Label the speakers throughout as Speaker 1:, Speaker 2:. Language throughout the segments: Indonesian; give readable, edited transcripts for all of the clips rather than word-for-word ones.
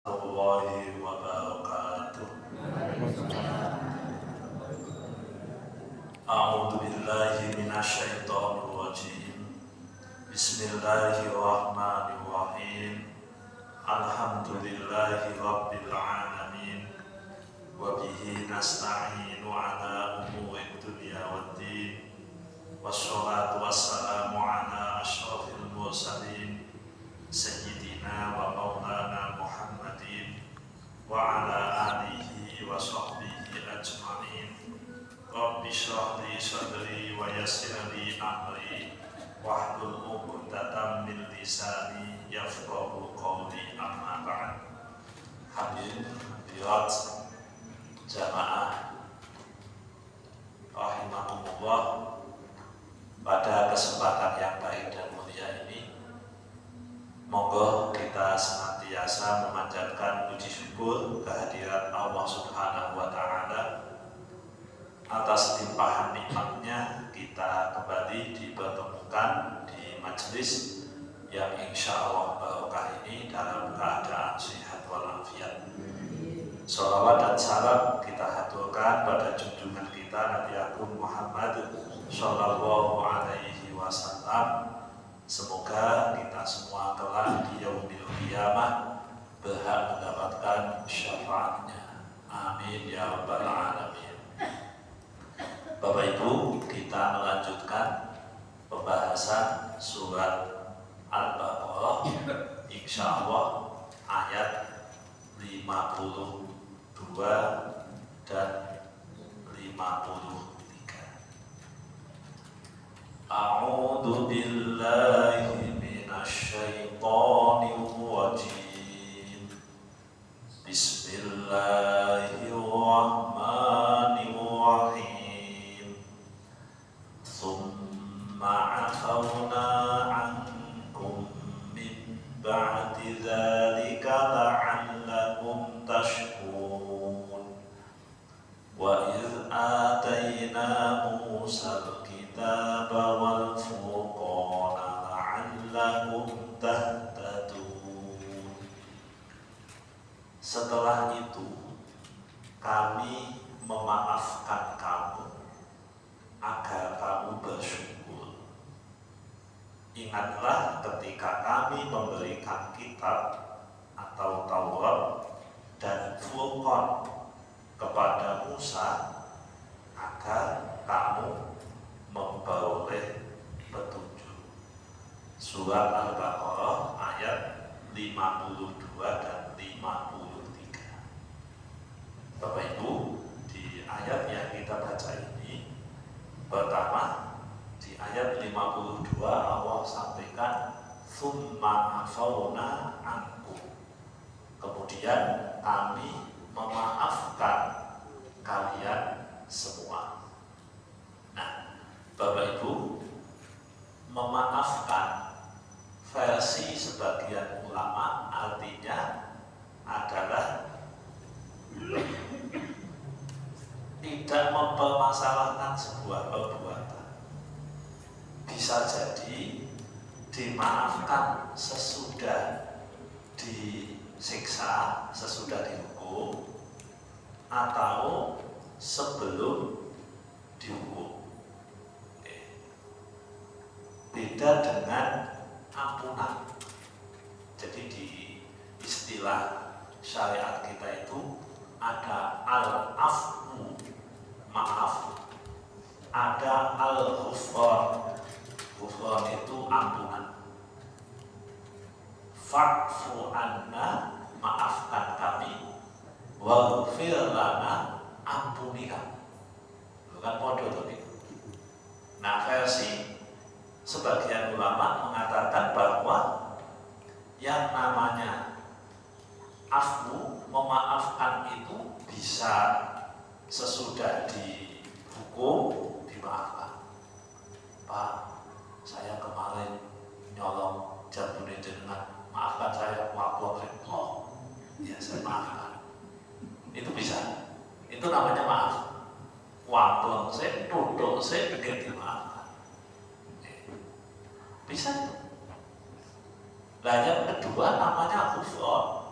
Speaker 1: Warahmatullahi wabarakatuh. A'udzu billahi minasyaitonir rajim. Bismillahirrahmanirrahim. Alhamdulillahi rabbil alamin. Wa bihi nasta'inu ala umurid dunya waddin. Wassalatu wassalamu ala asyrafil mursalin Sayyidina wa maulana Muhammadin wa ala alihi wa sahbihi ajma'in. Rabbi shrah li sadri wa yassir li amri wahlul 'uqdatam min lisani yafqahu qawli, amma ba'd. Hadirin hadirat jamaah rahimahumullah, pada kesempatan yang baik dan mulia ini, monggo kita senantiasa memanjatkan puji syukur kehadirat Allah Subhanahu wa Ta'ala atas limpahan nikmatnya kita kembali dipertemukan di majelis yang insya Allah barokah ini dalam keadaan sehat walafiat. Sholawat dan salam kita haturkan pada junjungan kita Nabi Agung Muhammad Sallallahu Alaihi Wasallam. Semoga kita semua kelak di yaumil qiyamah berhak mendapatkan syafaatnya. Amin ya rabbal alamin. Bapak Ibu, kita melanjutkan pembahasan surat Al-Baqarah, insya Allah ayat 52 dan 53. A'udzu billahi minasyaitonir rajim. Bismillahirrahmanirrahim. Tsumma 'afawna 'ankum min ba'di dzalika la'allakum tashkurun. Wa idz atayna Musal kitaba wal furqana la'allakum tahtadun. Setelah itu kami memaafkan kamu agar kamu bersyukur. Ingatlah ketika kami memberikan kitab atau Taurat dan Furqan kepada Musa agar kamu memperoleh petunjuk. Surat Al-Baqarah ayat 52 dan 53. Bapak Ibu, di ayat yang kita baca ini, pertama di ayat 52 Allah sampaikan tsumma afawna ankum. Kemudian kami memaafkan kalian semua. Nah, Bapak Ibu, memaafkan versi sebagian ulama artinya adalah tidak mempermasalahkan sebuah perbuatan. Bisa jadi dimaafkan sesudah disiksa, sesudah dihukum, atau sebelum dihukum. Beda dengan ampunan. Jadi di istilah syariat kita itu ada al-afwu, maaf, ada al-ghufran. Ghufran itu ampunan. Fa'fu anna, maafkan kami, waghfir lana, ampuni kami. Bukan podo tadi. Nah, versi sebagian ulama mengatakan bahwa yang namanya afwu, memaafkan itu bisa sesudah dihukum dimaafkan. Pak, saya kemarin nyolong jambune jenengan, maafkan saya, waktu oh, ya saya maafkan. Itu bisa. Itu namanya maaf. Waplong saya, duduk saya, pengen dimaafkan. Bisa itu. Nah, yang kedua namanya ghufran.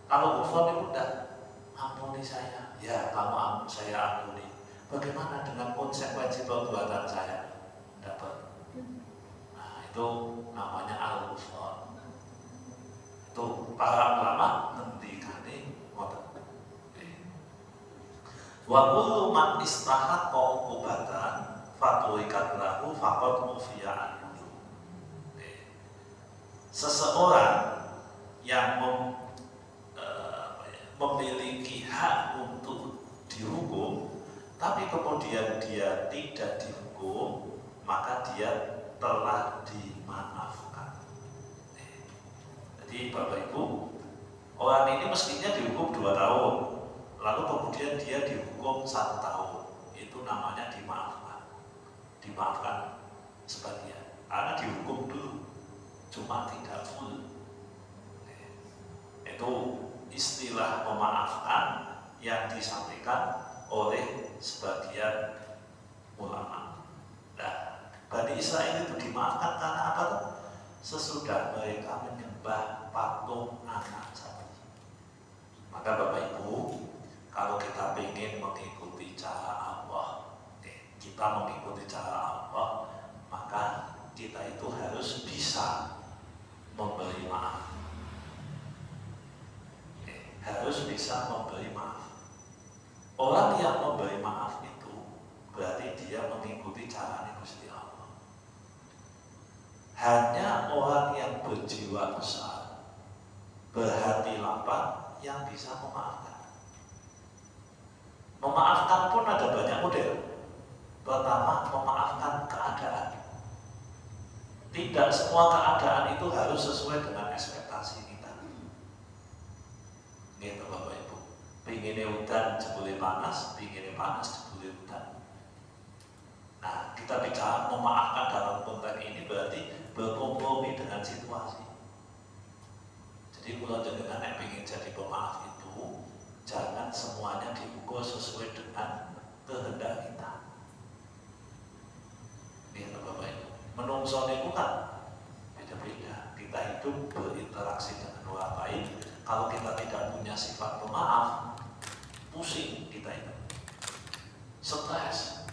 Speaker 1: Kalau ghufran itu udah ampuni saya, ya kamu saya ampuni. Bagaimana dengan konsekuensi perbuatan saya? Dapat. Nah, itu namanya al-ghufran. Itu para ulama ngendikane ngoten. Wa kullu man istahaqqa uqubatan fatuikat lahu faqad ufiya anhu. Seseorang yang memiliki hak untuk dihukum, tapi kemudian dia tidak dihukum, maka dia telah dimaafkan. Jadi Bapak Ibu, orang ini mestinya dihukum 2 tahun, lalu kemudian dia dihukum 1 tahun, itu namanya dimaafkan sebagian, karena dihukum dulu, cuma tidak full. Itu istilah memaafkan yang disampaikan oleh sebagian ulama. Nah, Bani Israel itu dimaafkan karena apa tuh? Sesudah mereka menyembah patung anak sapi. Maka Bapak Ibu, kalau kita ingin mengikuti cara Allah, kita mengikuti cara Allah, maka kita itu harus bisa memberi maaf. Harus bisa memberi maaf. Orang yang memberi maaf itu berarti dia mengikuti cara Gusti Allah. Hanya orang yang berjiwa besar, berhati lapang yang bisa memaafkan. Memaafkan pun ada banyak model. Pertama, memaafkan keadaan. Tidak semua keadaan itu harus sesuai dengan ekspektasi kita. Gitu Bapak Ibu, pinginnya hutan jebule panas, pinginnya panas jebule hutan. Nah, kita bicara memaafkan dalam konteks ini berarti berkompromi dengan situasi. Jadi kalau jenengan yang ingin jadi pemaaf itu, jangan semuanya diukur sesuai dengan kehendak kita. Gitu Bapak Ibu, menungso itu kan beda-beda. Kita hidup berinteraksi dengan orang lain. Kalau kita tidak punya sifat pemaaf, pusing kita itu, stres,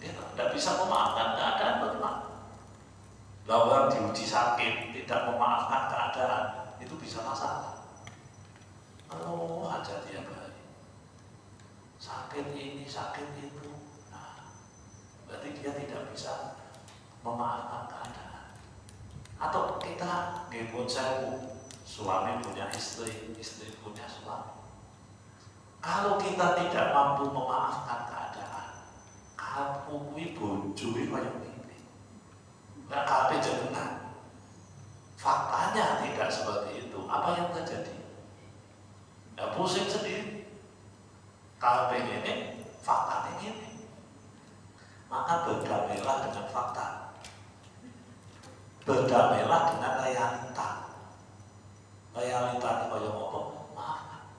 Speaker 1: kita tidak bisa memaafkan keadaan bagaimana? Orang diuji sakit, tidak memaafkan keadaan, itu bisa masalah. Oh, aja tiap hari, sakit ini, sakit itu, nah, berarti dia tidak bisa memaafkan keadaan. Atau kita ngebut sewu, suami punya istri, istri punya suami. Kalau kita tidak mampu memaafkan keadaan, kamu kuwi bojone kaya ngene. Lah kabeh jenengan. Faktanya tidak seperti itu. Apa yang terjadi? Ya pusing sendiri. Kabeh ini, faktanya ini. Maka berdamailah dengan fakta. Berdamailah dengan realita. Realita kaya ngopo? Maaf.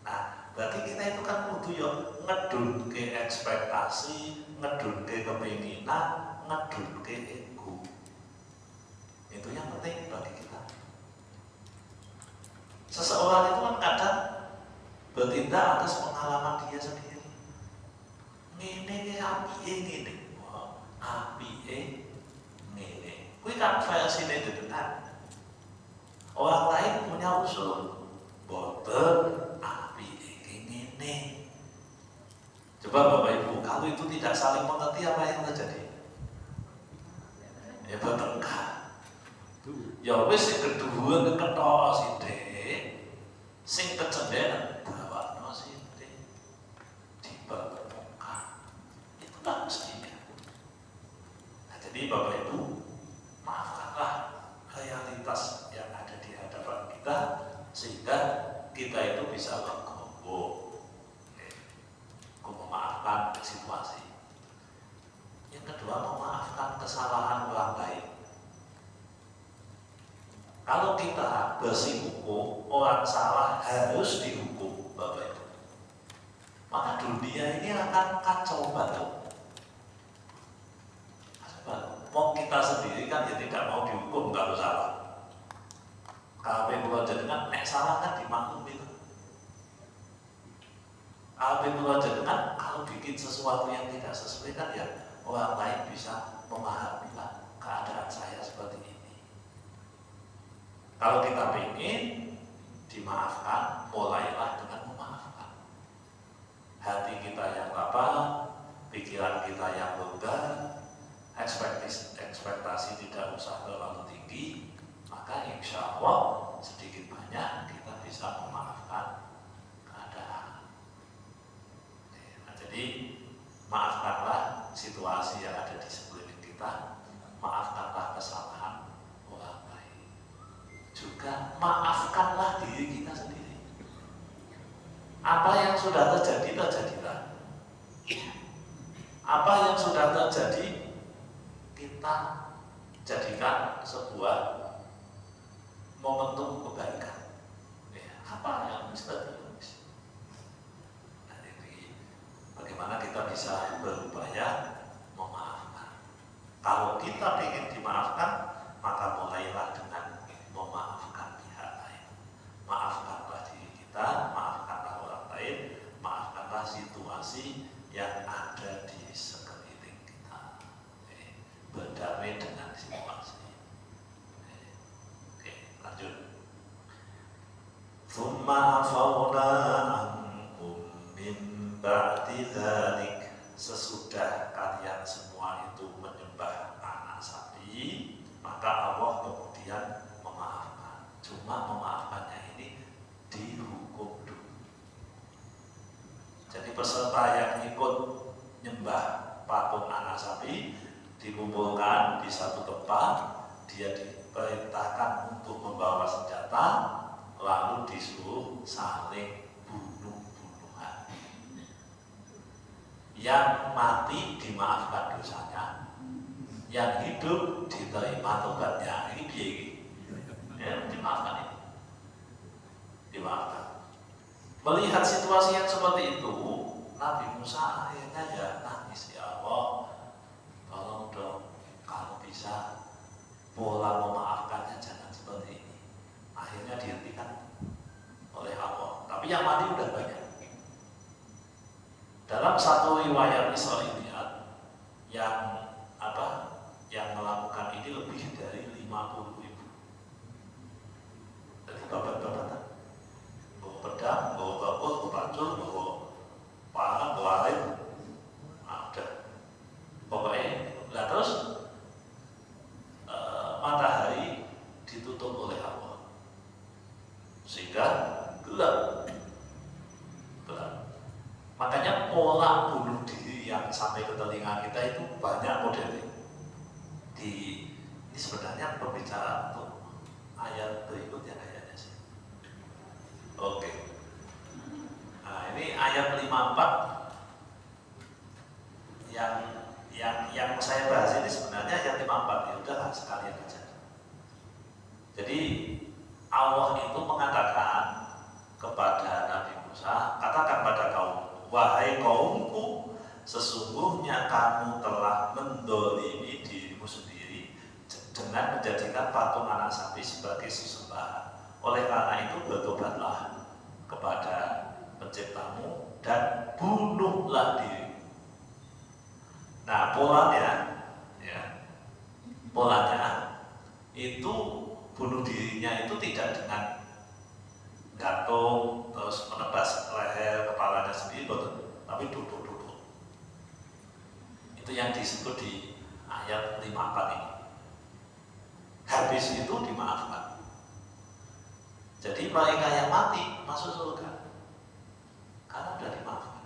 Speaker 1: Nah, berarti kita itu kan kudu yo ngedunke ekspektasi, ngedunke kepinginan, ngedunke ego. Itu yang penting bagi kita. Seseorang itu kan kadang bertindak atas pengalaman dia sendiri. Ngene apike ngene. Apike ngene. Kuwi kan versine dedenan. Orang lain punya usul, boten api ini. Coba Bapak Ibu, kalau itu tidak saling mengerti apa yang terjadi? Ya bertengkar. Ya wis sing kedua ketok sithik, sing kecendek bawakno sithik. Dipertemukan. Itulah mestinya. Nah, jadi Bapak Ibu, maafkanlah realitas yang ada di hadapan kita sehingga kita itu bisa legowo, memaafkan situasi. Yang kedua, memaafkan kesalahan orang lain. Kalau kita bersikukuh orang salah harus dihukum, Bapak Ibu, maka dunia ini akan kacau balau. Mau kita sendiri kan ya tidak mau dihukum kalau salah. Kabeh kula jenengan nek salah kan dimaklumi itu. Kabeh kula jenengan kalau bikin sesuatu yang tidak sesuai kan ya orang lain bisa memahami lah keadaan saya seperti ini. Kalau kita ingin dimaafkan, mulailah dengan memaafkan. Hati kita yang lapang, pikiran kita yang longgar, ekspektasi tidak usah terlalu tinggi, maka insya Allah sedikit banyak kita bisa memaafkan keadaan. Nah, jadi maafkanlah situasi yang ada di sekeliling kita, maafkanlah kesalahan orang lain, juga maafkanlah diri kita sendiri. Apa yang sudah terjadi, terjadilah. Apa yang sudah terjadi, kita jadikan sebuah momentum kebaikan. Ya, apa yang seperti itu? Nah, jadi bagaimana kita bisa berupaya memaafkan. Kalau kita ingin dimaafkan, maka mulailah dengan memaafkan pihak lain. Maafkanlah diri kita, maafkanlah orang lain, maafkanlah situasi yang ada di sekeliling kita. Berdamai dengan situasi. Oke, lanjut. Tsumma afawna ankum min ba'di dzalik. Sesudah kalian semua itu menyembah anak sapi, maka Allah kemudian memaafkan. Cuma memaafkannya ini dihukum dulu. Jadi peserta yang ikut nyembah patung anak sapi dikumpulkan di satu tempat, dia diperintahkan untuk membawa senjata, lalu disuruh saling bunuh-bunuhan. Yang mati dimaafkan dosanya, yang hidup diterima tobatnya. Ini biaya, ya, dimaafkan ini, dimaafkan. Melihat situasi yang seperti itu, Nabi Musa akhirnya ya nangis, ya Allah, tolong dong, kalau bisa pola memaafkannya jangan seperti ini. Akhirnya dihentikan oleh Allah. Tapi yang mati udah banyak. Dalam satu riwayat Israiliyat yang melakukan ini lebih dari 50.000. Jadi babat-babatan, bawa pedang, bawa bakul, bawa bacul, bawa panah, bawa air, udah. Pokoknya, nah terus matahari ditutup oleh Allah, sehingga gelap. Makanya pola bunuh diri yang sampai ke telinga kita itu banyak modelnya. Ini sebenarnya pembicaraan untuk ayat berikutnya kayaknya sih. Oke. Nah, ini ayat 54 yang saya bahas ini sebenarnya ayat 54. Ya udahlah sekalian aja. Jadi Allah itu mengatakan kepada Nabi Musa, katakan pada kaum, wahai kaumku, sesungguhnya kamu telah mendolimi dirimu sendiri dengan menjadikan patung anak sapi sebagai sesembahan. Oleh karena itu bertobatlah kepada penciptamu dan bunuhlah diri. Nah, polanya itu bunuh dirinya itu tidak dengan gantung terus menebas leher kepalanya sendiri, tapi duduk-duduk. Itu yang disebut di ayat 54 ini. Habis itu dimaafkan. Jadi mereka yang mati masuk surga karena sudah dimaafkan.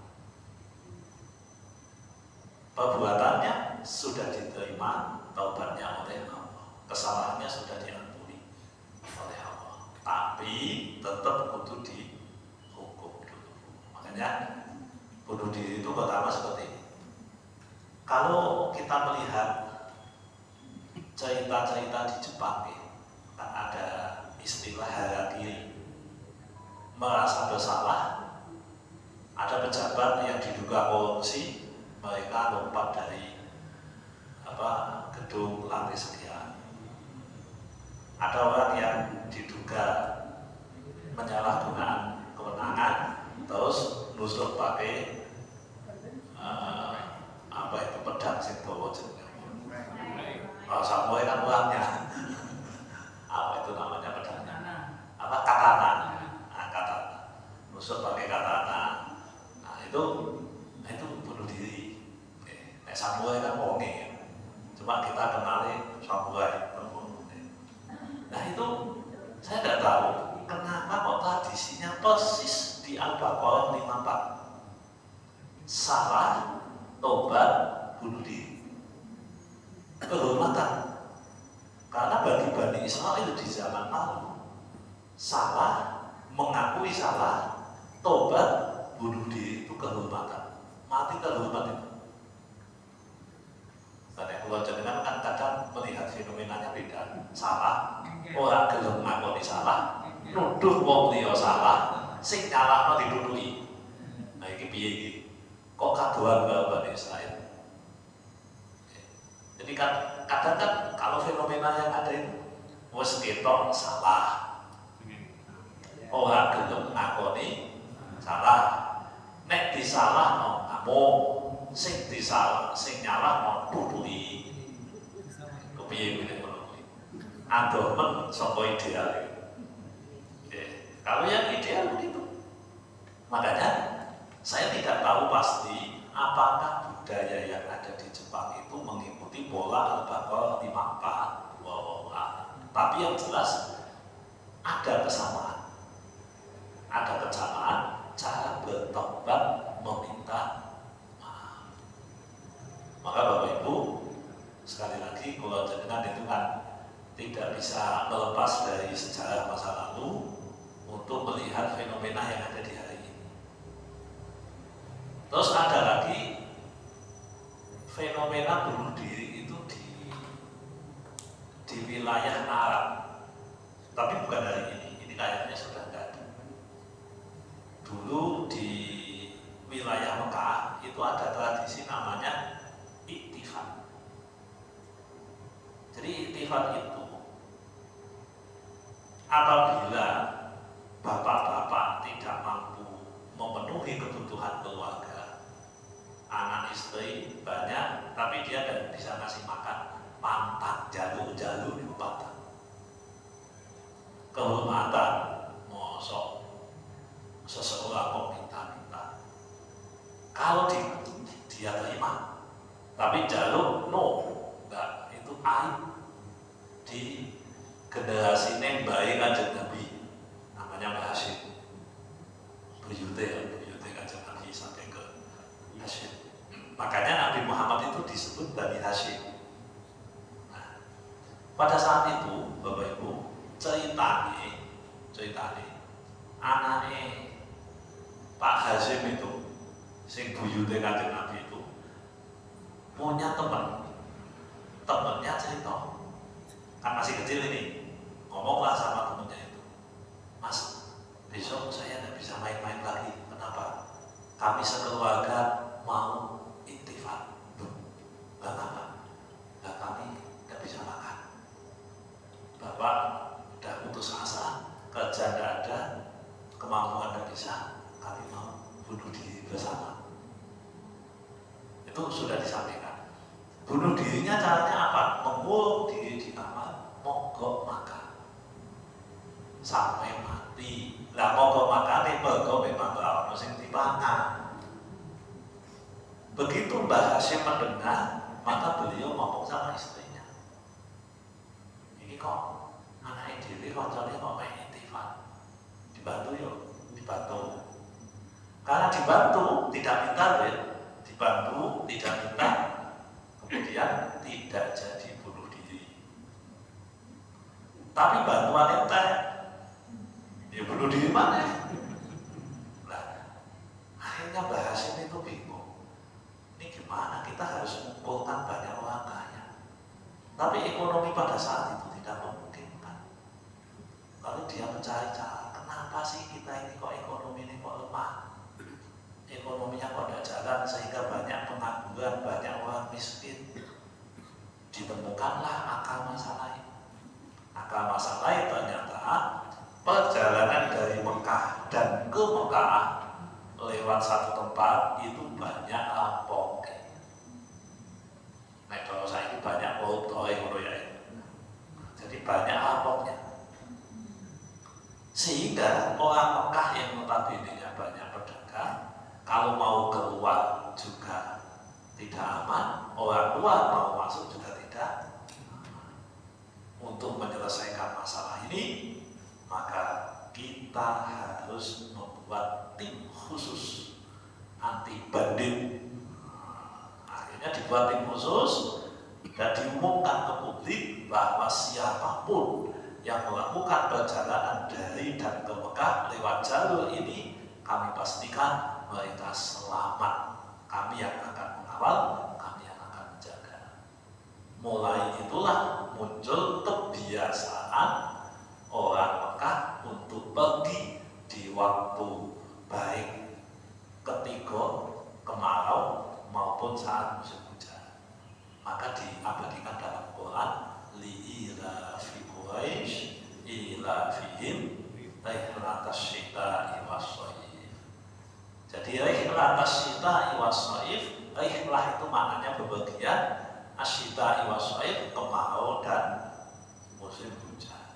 Speaker 1: Perbuatannya sudah diterima taubatnya oleh Allah, kesalahannya sudah diampuni oleh Allah, tapi tetap kudu dihukum dulu. Makanya bunuh diri itu pertama seperti ini. Kalau kita melihat cerita-cerita di Jepang, kan ada istilah harakiri, merasa bersalah. Ada pejabat yang diduga korupsi, mereka lompat dari gedung lantai sekian. Ada orang yang diduga menyalahgunakan kewenangan, terus nusuk pakai apa itu pedang sing bawa jenenge. Samurai kan uangnya. Apa itu namanya pedangnya? Apa katana? Katana. Nusuk pakai katana. Nah itu bunuh diri. Nek samurai kan wonge. Cuma kita kenali samurai. Nah itu saya tidak tahu kenapa kok tradisinya persis di Al-Baqarah 54. Salah, tobat, bunuh diri. Kehormatan. Karena bagi Bani Israel di zaman lalu, salah, mengakui salah, tobat, bunuh diri itu kehormatan. Mati kehormatan itu. Dan yang keluar jenengan kan kadang melihat fenomenanya beda. Salah, orang gelem ngakoni salah, nuduh wong liya salah, sing nyalahno dituduhi. Nah iki piye iki? Kok kadoan karo Bani Israel? Jadi kan kadang kan kalau fenomena yang ada itu wis ketok salah. Ora gelem ngakoni salah. Nek disalahno ngamuk, sing disalah, sing nyalahno tuduhi. Kepiye ngene ngono kuwi? Adomen saka ideal. Kalau yang ideal begitu. Makanya saya tidak tahu pasti apakah budaya yang ada di Jepang itu mengikuti pola Al-Baqarah 54. Tapi yang jelas ada kesamaan. Ada kesamaan cara bertobat meminta maaf. Maka Bapak Ibu, sekali lagi kalau jenengan itu kan tidak bisa melepas dari sejarah masa lalu untuk melihat fenomena yang ada di hari ini. Terus ada lagi fenomena bunuh diri itu di wilayah Arab, tapi bukan hari ini kayaknya sudah tidak ada. Dulu di wilayah Mekah itu ada tradisi namanya iktifal. Jadi iktifal itu apabila bapak-bapak tidak mampu memenuhi kebutuhan keluarga, anak istri banyak, tapi dia tidak bisa ngasih makan, pantat jalur-jalur di pantat. Kehormatan, mosok seseorang kok minta-minta. Kalau dia terima, tapi jalur no, enggak, itu aib. Di generasi nembai Kanjeng Nabi, namanya Mbah Hashim. Buyute Kanjeng Nabi sampai ke Hashim. Makanya Nabi Muhammad itu disebut Bani Hashim. Nah, pada saat itu Bapak Ibu ceritanya anaknya Pak Hashim itu, sing buyute Kanjeng Nabi itu punya temennya cerita, kan masih kecil ini, ngomonglah sama temennya itu, Mas, besok saya tidak bisa main-main lagi. Kenapa? Kami sekeluarga mau iktifal. Kenapa? Nah, kami tidak bisa makan. Bapak udah putus asa, kerja tidak ada, kemampuan tidak bisa, kami mau bunuh diri bersama. Itu sudah disampaikan. Bunuh dirinya caranya apa? Mengurung diri di kamar, mogok makan sampai mati. Lah mogok makan mergo memang ora ono sing dipangan. Begitu Mbah Hashim mendengar, maka beliau ngomong sama istrinya, ini kok anak dhewe kancane kok main intifal, dibantu yuk, dibantu. Karena dibantu tidak minta duit, dibantu tidak minta, kemudian tidak jadi bunuh diri. Tapi bantuan ente, ya bunuh diri mana? Nah, akhirnya Mbah Hashim itu bingung. Ini gimana? Kita harus mengumpulkan banyak orang kaya. Tapi ekonomi pada saat itu tidak memungkinkan. Lalu dia mencari cara, kenapa sih kita ini kok ekonomi ini kok lemah? Ekonominya kok tidak jalan sehingga banyak pengangguran, banyak orang miskin. Ditemukanlah akar masalah ini. Akar masalah dan ke Mekah lewat satu tempat itu banyak apok. Nah kalau saya ini banyak toy ya. Jadi banyak apoknya. Sehingga orang Mekah yang notabene-nya banyak pedagang, kalau mau keluar juga tidak aman, orang luar mau masuk juga tidak. Untuk menyelesaikan masalah ini, maka kita harus membuat tim khusus anti bandit. Akhirnya dibuat tim khusus dan diumumkan ke publik bahwa siapapun yang melakukan perjalanan dari dan ke Mekah lewat jalur ini, kami pastikan mereka selamat. Kami yang akan mengawal, kami yang akan menjaga. Mulai itulah muncul kebiasaan orang Mekah untuk pergi di waktu baik ketika kemarau maupun saat musim hujan. Maka diabadikan dalam Quran, li'ilafi Quraisy ilafihim rihlatas syita'i was-shayf. Jadi rihlatas syita'i was-shayf, rihlah itu maknanya bepergian, asyita'i was-shayf kemarau dan musim hujan.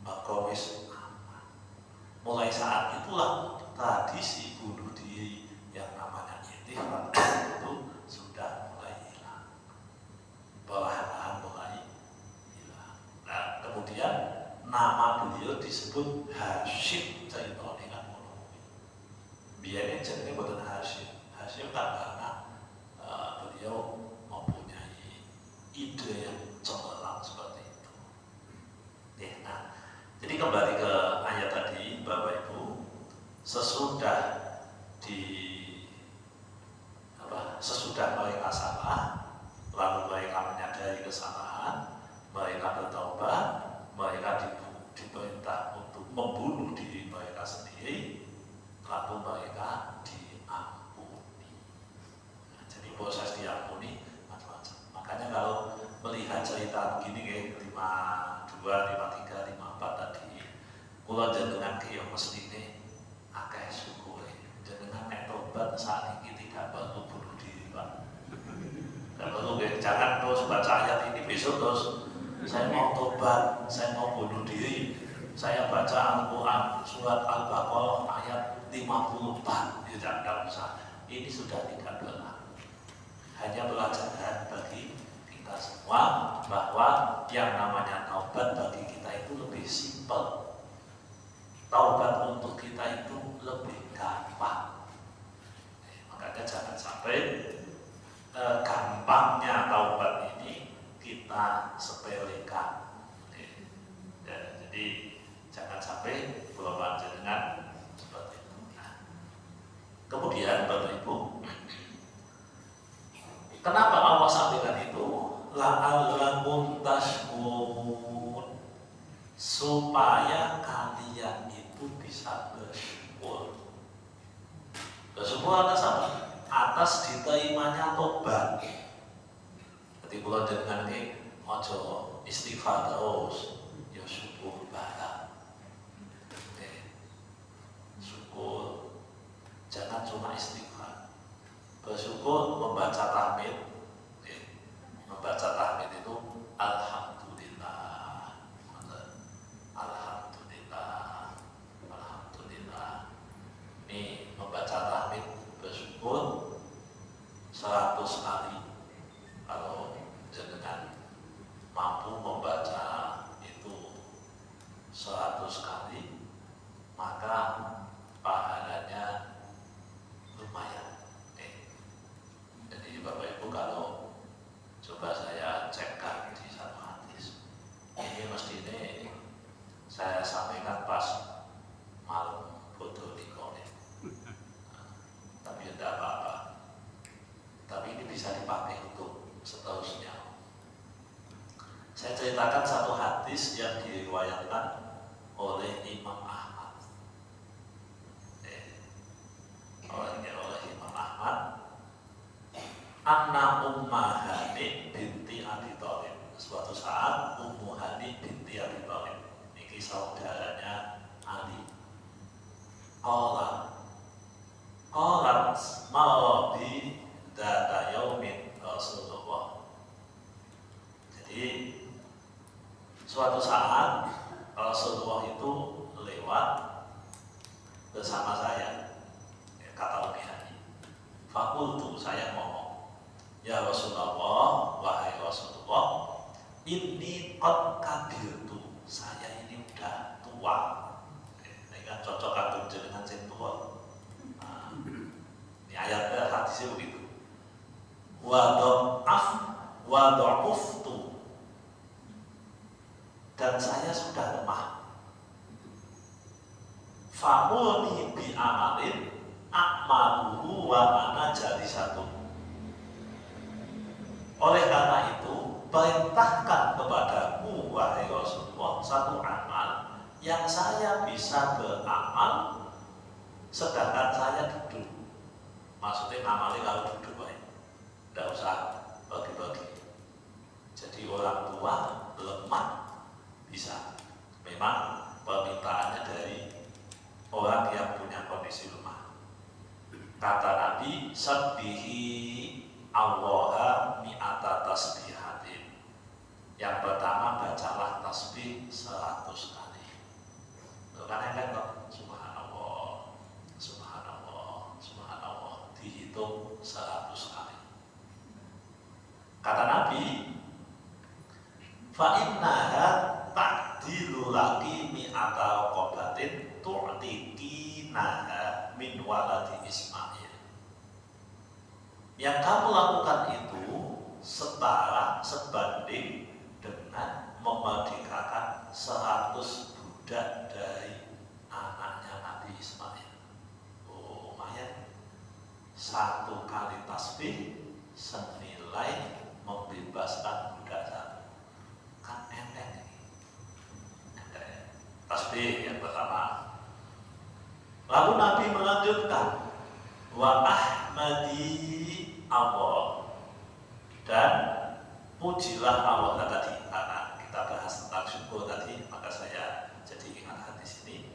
Speaker 1: Maka wis aman. Mulai saat itulah tradisi bunuh diri yang namanya itikaf itu sudah mulai hilang, perlahan-lahan mulai hilang. Nah kemudian nama beliau disebut Hashim, cerita dengan monomi. Biarnya jenenge bukan Hashim. Hashim kan karena beliau mempunyai ide yang cemerlang seperti itu. Nah, jadi kembali ke ayat tadi, Bapak Ibu, sesudah mereka salah, lalu mereka menyadari kesalahan, mereka bertaubat, mereka diperintah untuk membunuh diri mereka sendiri, lalu mereka diampuni. Nah, jadi proses diampuni macam-macam. Makanya kalau melihat cerita begini, 52, 53, 54 tadi, kula jenengan ki yang mestine akeh syukure. Jenengan nek tobat saat ini tidak perlu bunuh diri, Pak. Tidak perlu, jangan terus baca ayat ini besok terus saya mau tobat, saya mau bunuh diri, saya baca Al-Quran surat Al-Baqarah ayat 54. Tidak usah. Ini sudah tidak berlaku. Hanya pelajaran bagi kita semua bahwa yang namanya taubat bagi kita itu lebih simpel. Taubat untuk kita itu lebih gampang. Makanya jangan sampai gampangnya taubat ini kita sepelekan. Jadi jangan sampai berubah dengan seperti itu. Nah, kemudian Bapak Ibu, kenapa Allah sampaikan itu? La'allakum tashkurun, supaya kalian itu bisa bersyukur. Bersyukur atas apa? Atas diterimanya tobat. Jadi kalau dengan ini ojo istighfar terus, ya syukur barang. Syukur, jangan cuma istighfar. Bersyukur membaca tahmid. Membaca tahmid itu alhamdulillah, alhamdulillah, alhamdulillah. Ini membaca tahmid bersyukur 100 kali. Kalau jenengan mampu membaca itu 100 kali, maka pahalanya lumayan. Jadi Bapak Ibu kalau coba saya cekkan di satu hadis, ini mestinya saya sampaikan pas malam foto di kone. Qalat marabi data yaumin Rasulullah. Jadi suatu saat Rasulullah itu lewat bersama saya, kata Umi Hani. Fakultu, saya ngomong, ya Rasulullah, wahai Rasulullah, ini qad kabirtu, saya ini udah tua. Ini kan cocok kagum jenengan sing tua. Nah, ini ayatnya hadisnya begitu. Wa dha'uftu, dan saya sudah lemah. Famuni bi amalin a'maluhu wa ana jalisatun. Oleh karena itu, perintahkan kepadaku wahai Rasulullah satu amal yang saya bisa beramal sedangkan saya duduk. Maksudnya ngamalnya kalau duduk, tidak usah bagi-bagi. Jadi orang tua lemah bisa. Memang permintaannya dari orang yang punya kondisi lemah. Kata Nabi, sabbihi Allaha mi'ata tasbihatin. Yang pertama, bacalah tasbih 100 kali. Itu kan enak kok. Subhanallah, subhanallah, subhanallah. Dihitung 100 kali. Kata Nabi, fa'innaha ta'dilu laki mi'ata raqabatin tu'tikinaha min waladi Ismail. Yang kamu lakukan itu setara, sebanding dengan memerdekakan 100 budak dari anaknya Nabi Ismail. Oh, lumayan. 1 kali tasbih senilai membebaskan budak satu. Kan enteng ini. Enteng. Tasbih yang pertama. Lalu Nabi melanjutkan, wa ahmadi Allah, dan pujilah Allah. Nah, tadi karena kita bahas tentang syukur tadi, maka saya jadi ingat hadis ini.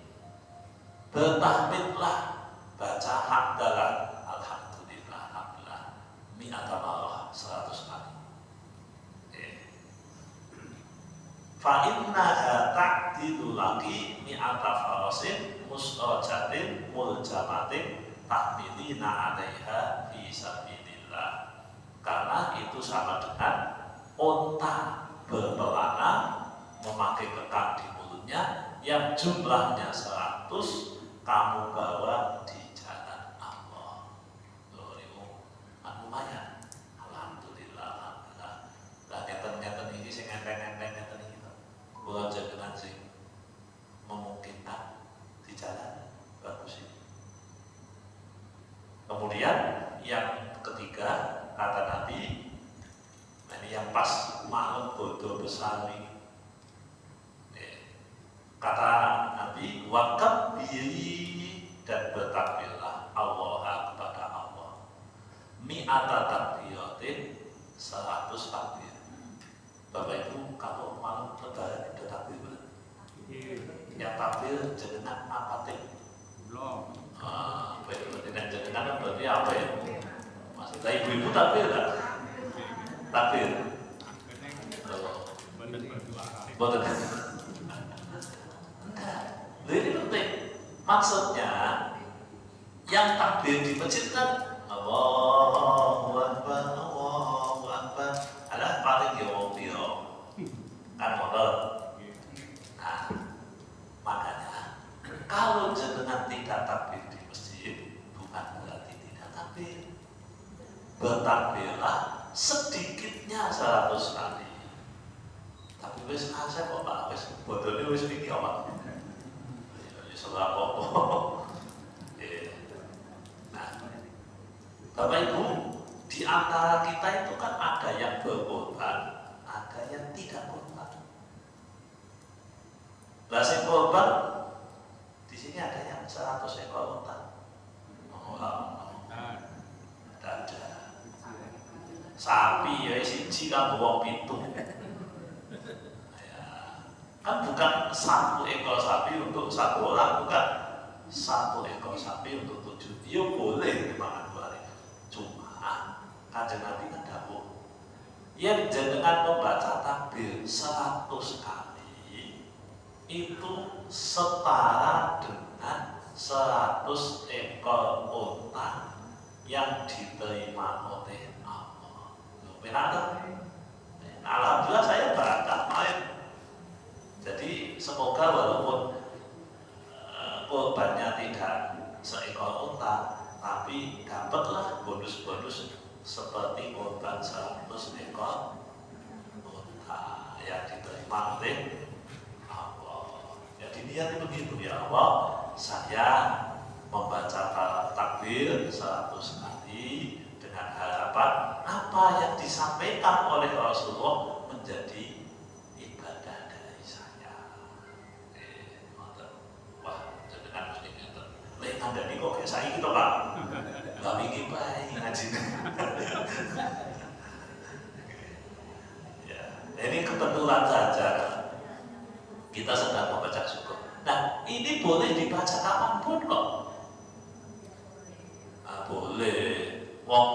Speaker 1: Bertahmidlah, baca hamdalah, alhamdulillah, alhamdulillah, mi'ata marrah, 100 kali. Fa'innaha ta'dilu laki mi'ata farasin musrajatin muljamatin tahmilina 'alaiha fi sabilillah. Karena itu sama dengan unta berpelana memakai kekang di mulutnya yang jumlahnya 100 kamu bawa di jalan Allah. Loh, itu lumayan. Alhamdulillah, alhamdulillah. Lah ngeten-ngeten ini sing enteng-enteng ngeten iki to. Kula jenengan sing memungkinkan di jalan bagus ini. Kemudian yang ketiga, kata Nabi, ini yang pas malam bodoh besar ini. Kata Nabi, wakabbiri, dan bertakbirlah Allah kepada Allah. Mi'ata takbiratin, 100 takbir. Bapak Ibu, kalau malam lebaran ada takbir belum? Yang takbir jenengan apa tim? Belum. Dengan jenengan berarti apa ya? Maksudnya ibu-ibu takbir tak? Takbir. Boten. Ini penting. Maksudnya yang takbir di masjid kan Allahu Akbar, Allahu Akbar. Ada paling ya wong piro. Kan motor. Nah, makanya kalau jenengan tidak takbir di masjid, bukan berarti tidak takbir. Bertakbirlah sedikitnya 100 kali. Tapi wis asep kok Pak, wis bodone wis iki apa? Ya salah apa. Nah, Bapak Ibu, di antara kita itu kan ada yang berkorban, ada yang tidak korban. Lah sing korban di sini ada yang 100 ekor unta. Ada. Sapi ya siji kan wong 7. Ya. Kan bukan 1 ekor sapi untuk 1 orang, bukan. 1 ekor sapi untuk 7, ya boleh dimakan 2 hari. Cuma Kanjeng Nabi kan dawuh, yang jenengan membaca takbir 100 kali itu setara dengan 100 ekor unta yang diterima oleh Allah. Benar? Alhamdulillah saya berangkat main. Jadi semoga walaupun korbannya tidak seekor unta, tapi dapatlah bonus-bonus seperti korban 100 ekor unta yang diterima oleh Allah. Jadi niatnya begitu, ya Allah, saya membaca takbir 100 kali dengan harapan apa yang disampaikan oleh Rasulullah menjadi ibadah dari saya. Wah, dengan mesti ngeten. Lek kandhani kok kayak saya gitu, Pak. Lah iki bae ngaji. Ya, ini kebetulan saja kita sedang membaca syukur. Nah, ini boleh dibaca kapanpun kok. Boleh. Wong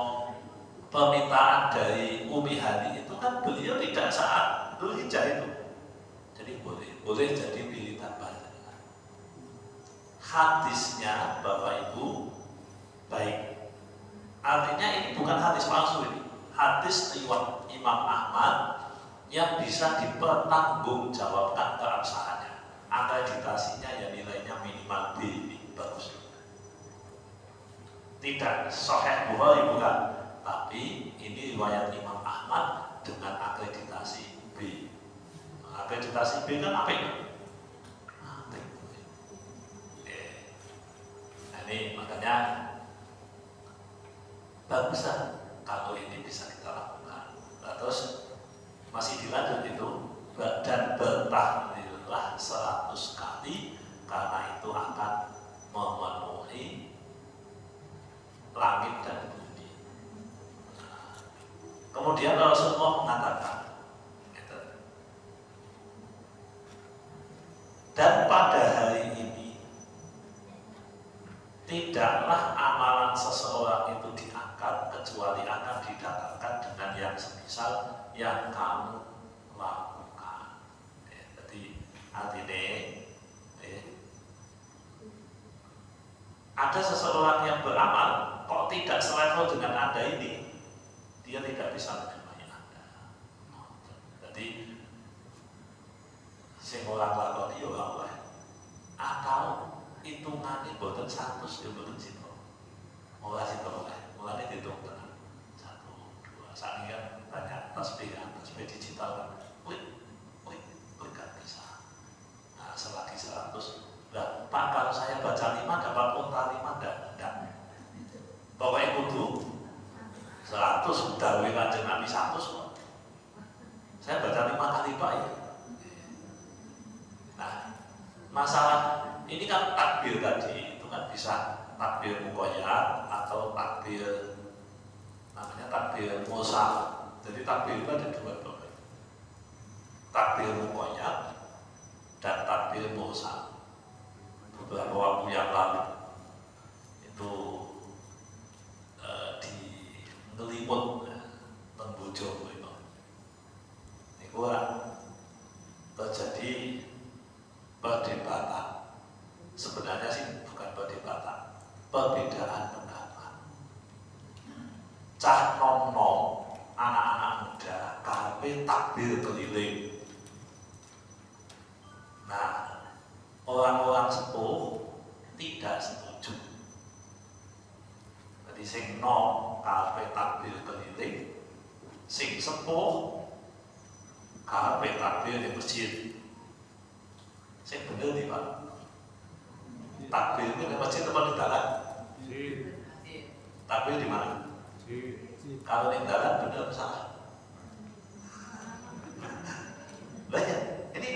Speaker 1: permintaan dari Umi Hani itu kan beliau tidak saat Dzulhijjah itu. Jadi boleh jadi pilihan baca. Hadisnya Bapak Ibu baik. Artinya ini bukan hadis palsu ini. Hadis riwayat Imam Ahmad yang bisa dipertanggungjawabkan keabsahannya. Akreditasinya ya nilainya minimal B, ini bagus. Tidak Sahih Bukhari bukan, tapi ini riwayat Imam Ahmad dengan akreditasi B. Akreditasi B kan apa itu? Nah ini makanya baguslah kalau ini bisa kita lakukan. Nah, terus masih dilanjut itu, dan bertahlillah 100 kali karena itu akan memenuhi langit dan bumi. Nah, kemudian Rasulullah mengatakan, dan pada hari ini tidaklah amalan seseorang itu diangkat kecuali akan didatangkan dengan yang semisal yang kamu lakukan. Jadi artinya ada seseorang yang beramal kok tidak selevel dengan Anda ini, dia tidak bisa menemani Anda. Jadi sing ora lakoni yo ora oleh. Atau hitungannya boten 100 ya boten sito. Ora sito oleh. Mulane dihitung tenan. 1 2 sakniki kan banyak tasbih digital kan. Wih kan bisa. Nah, selagi 100. Nah, Pak kalau saya baca 5 dapat unta 5 enggak. Pokoknya kudu 100 dawuh Kanjeng Nabi 100 kok. Saya baca 5 kali Pak ya. Nah, masalah ini kan takbir tadi itu kan bisa takbir muqayyad atau takbir namanya takbir mursal. Jadi takbir itu ada 2 bagian. Takbir muqayyad dan takbir mursal. Beberapa waktu yang lalu itu di Ngelimut Tembujo itu terjadi perdebatan. Sebenarnya sih bukan perdebatan, perbedaan pendapat. Cah nom-nom, anak-anak muda, karepe takbir keliling. Nah, orang-orang sepuh tidak setuju. Jadi sing nom karepe takbir keliling, sing sepuh karepe takbir di masjid. Sing bener nih Pak. Takbir itu di masjid atau di dalam? Takbir di mana? Kalau di dalam benar salah. Banyak. Ini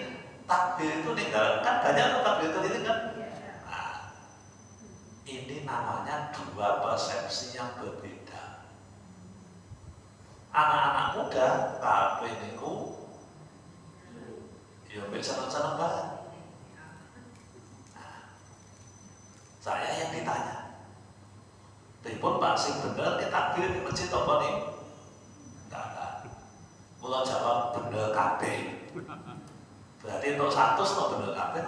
Speaker 1: takbir itu di dalam kan banyak takbir keliling kan? Nah, ini namanya 2 persepsi yang berbeda. Anak-anak muda kabeh niku ya mbek seneng-seneng banget. Saya yang ditanya. Pripun Pak sing bener takbir di masjid apa nih? Enggak ada. Kalau jawab bener kabeh. Berarti untuk 100 atau bener kabeh?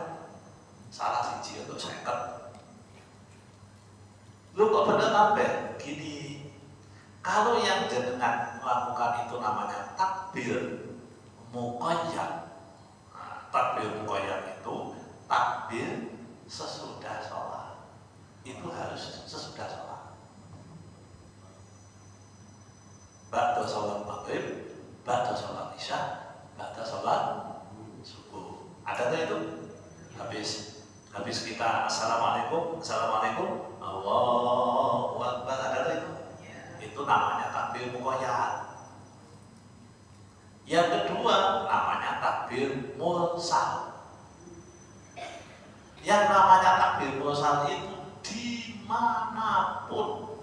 Speaker 1: Salah siji untuk 50. Lu kok bener kabeh? Gini, kalau yang jenengan melakukan itu namanya takbir muqayyad. Nah, takbir muqayyad itu takbir sesudah sholat. Itu harus sesudah sholat. Ba'da sholat maghrib, ba'da sholat isya, ba'da sholat subuh. Ada nggak itu? Habis kita assalamualaikum, Allahu Akbar, ada nggak itu? Itu namanya takbir muqayyad. Yang kedua namanya takbir mursal. Yang namanya takbir mursal itu dimanapun,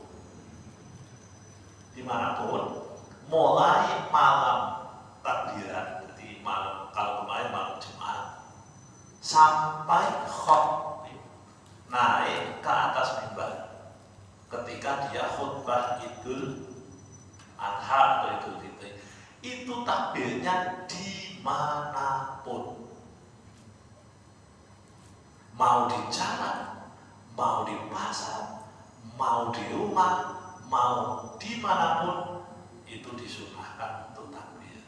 Speaker 1: mulai malam takbiran, jadi malam, kalau kemarin malam Jumat, sampai khotbah naik ke atas mimbar ketika dia khutbah Idul Adha atau Idul Fitri, itu takbirnya dimanapun, mau di jalan, mau di pasar, mau di rumah, mau dimanapun, itu disunahkan untuk takbir.